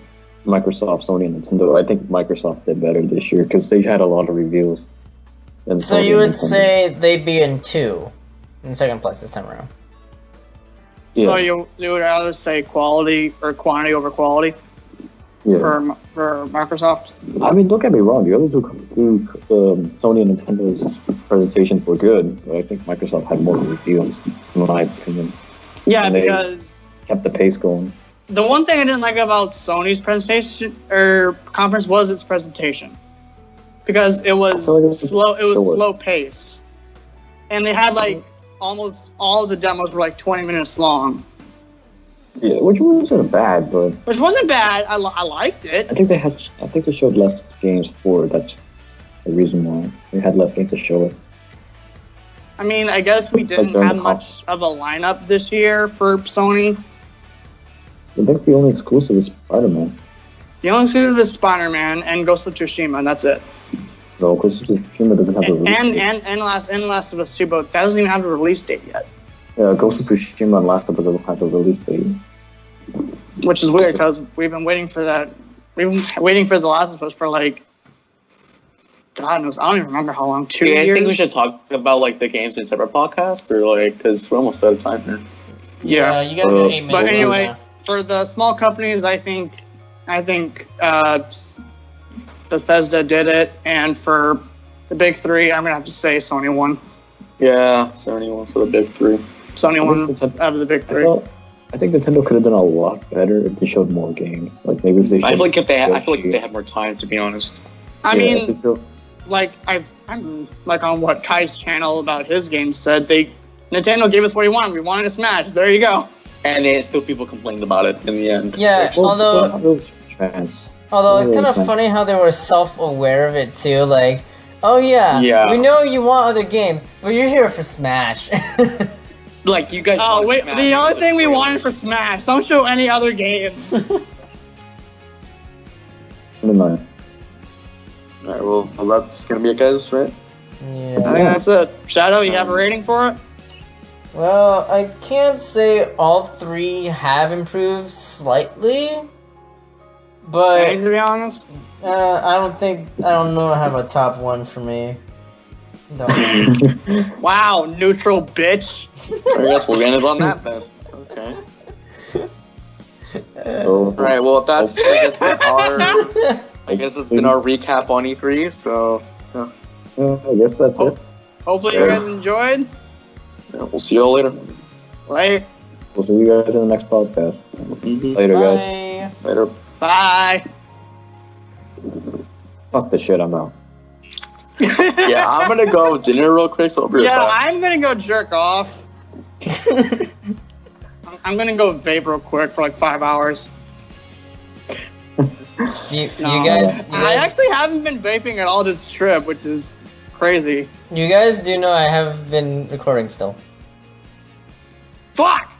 Speaker 3: Microsoft, Sony, and Nintendo, I think Microsoft did better this year because they had a lot of reviews. than
Speaker 4: So
Speaker 3: Sony
Speaker 4: you
Speaker 3: and
Speaker 4: would
Speaker 3: Nintendo.
Speaker 4: say they'd be in 2, in second place this time around.
Speaker 2: So
Speaker 3: Yeah.
Speaker 2: you would rather say quality or quantity over quality
Speaker 3: Yeah.
Speaker 2: for Microsoft?
Speaker 3: I mean, don't get me wrong. The other two, Sony and Nintendo's presentations were good, but I think Microsoft had more reveals, in my opinion.
Speaker 2: Yeah,
Speaker 3: And they-
Speaker 2: because
Speaker 3: Kept the pace going.
Speaker 2: the one thing I didn't like about Sony's presentation or conference was its presentation, because it was
Speaker 3: I feel like it was
Speaker 2: slow. It was
Speaker 3: short.
Speaker 2: slow paced, and they had like almost all of the demos were like 20 minutes long,
Speaker 3: Yeah, which wasn't bad, but
Speaker 2: which wasn't bad. I liked it.
Speaker 3: I think they showed less games for it. That's the reason why they had less games to show it.
Speaker 2: I mean, I guess we didn't
Speaker 3: during
Speaker 2: have
Speaker 3: the
Speaker 2: much of a lineup this year for Sony.
Speaker 3: I think the only exclusive is Spider-Man.
Speaker 2: The only exclusive is Spider-Man and Ghost of Tsushima, and that's it.
Speaker 3: No, because Tsushima doesn't have a release date.
Speaker 2: And Last of Us 2, but that doesn't even have a release date yet.
Speaker 3: Yeah, Ghost of Tsushima and Last of Us don't have a release date.
Speaker 2: Which is weird because we've been waiting for that. We've been waiting for The Last of Us for like, God knows, I don't even remember how long. 2
Speaker 1: Yeah, I
Speaker 2: years.
Speaker 1: think we should talk about like the games in a separate podcast, or like because we're almost out of time here.
Speaker 2: Yeah.
Speaker 4: You guys got 8 minutes.
Speaker 2: But
Speaker 4: left
Speaker 2: anyway,
Speaker 4: now.
Speaker 2: for the small companies, I think Bethesda did it, and for the big 3, I'm gonna have to say Sony won.
Speaker 1: Yeah, Sony wants the big 3.
Speaker 2: Sony
Speaker 3: I
Speaker 2: won
Speaker 3: think
Speaker 2: out of the big 3.
Speaker 3: I think Nintendo could have done a lot better if they showed more games. Like maybe if they.
Speaker 1: I feel like if they,
Speaker 3: showed
Speaker 1: I feel like if
Speaker 3: Yoshi.
Speaker 1: they had more time, to be honest.
Speaker 2: I
Speaker 3: Yeah,
Speaker 2: mean,
Speaker 3: if they showed-
Speaker 2: like I'm like on what Kai's channel about his game said. Nintendo gave us what he wanted. We wanted a Smash. There you go.
Speaker 1: And then still people complained about it in the end.
Speaker 4: Yeah,
Speaker 3: Well,
Speaker 4: although
Speaker 3: not really chance.
Speaker 4: it's
Speaker 3: really
Speaker 4: kind of
Speaker 3: fun.
Speaker 4: funny how they were self-aware of it too. Like, oh yeah,
Speaker 1: Yeah.
Speaker 4: we know you want other games, but you're here for Smash.
Speaker 1: Like you guys.
Speaker 2: Oh
Speaker 1: wanted
Speaker 2: wait,
Speaker 1: Smash,
Speaker 2: the only
Speaker 1: but
Speaker 2: thing we
Speaker 1: spoilers.
Speaker 2: wanted for Smash. Don't show any other games.
Speaker 3: Never mind.
Speaker 1: All right, well, that's gonna be it, guys, right?
Speaker 2: I
Speaker 4: Yeah.
Speaker 2: think that's it. Shadow, you have a rating for it?
Speaker 4: Well, I can't say all 3 have improved slightly, but
Speaker 2: To be honest.
Speaker 4: I don't know. I have a top 1 for me. No.
Speaker 2: Wow, neutral bitch.
Speaker 1: I guess we'll end it on that then. Okay.
Speaker 3: So,
Speaker 1: All right. Well, that's I guess it's been our recap on E3. So
Speaker 3: I guess that's it.
Speaker 2: Hopefully you guys enjoyed.
Speaker 1: yeah, we'll see you all later.
Speaker 2: Later.
Speaker 3: We'll see you guys in the next podcast. Later, guys.
Speaker 4: Bye.
Speaker 1: Later.
Speaker 2: Bye.
Speaker 3: Fuck the shit, I'm out.
Speaker 1: Yeah, I'm gonna go have dinner real quick. So I'll be right
Speaker 2: Yeah,
Speaker 1: back.
Speaker 2: I'm gonna go jerk off. I'm gonna go vape real quick for like 5 hours.
Speaker 4: You
Speaker 2: No,
Speaker 4: guys,
Speaker 2: I actually haven't been vaping at all this trip, which is crazy.
Speaker 4: you guys do know I have been recording still.
Speaker 2: Fuck!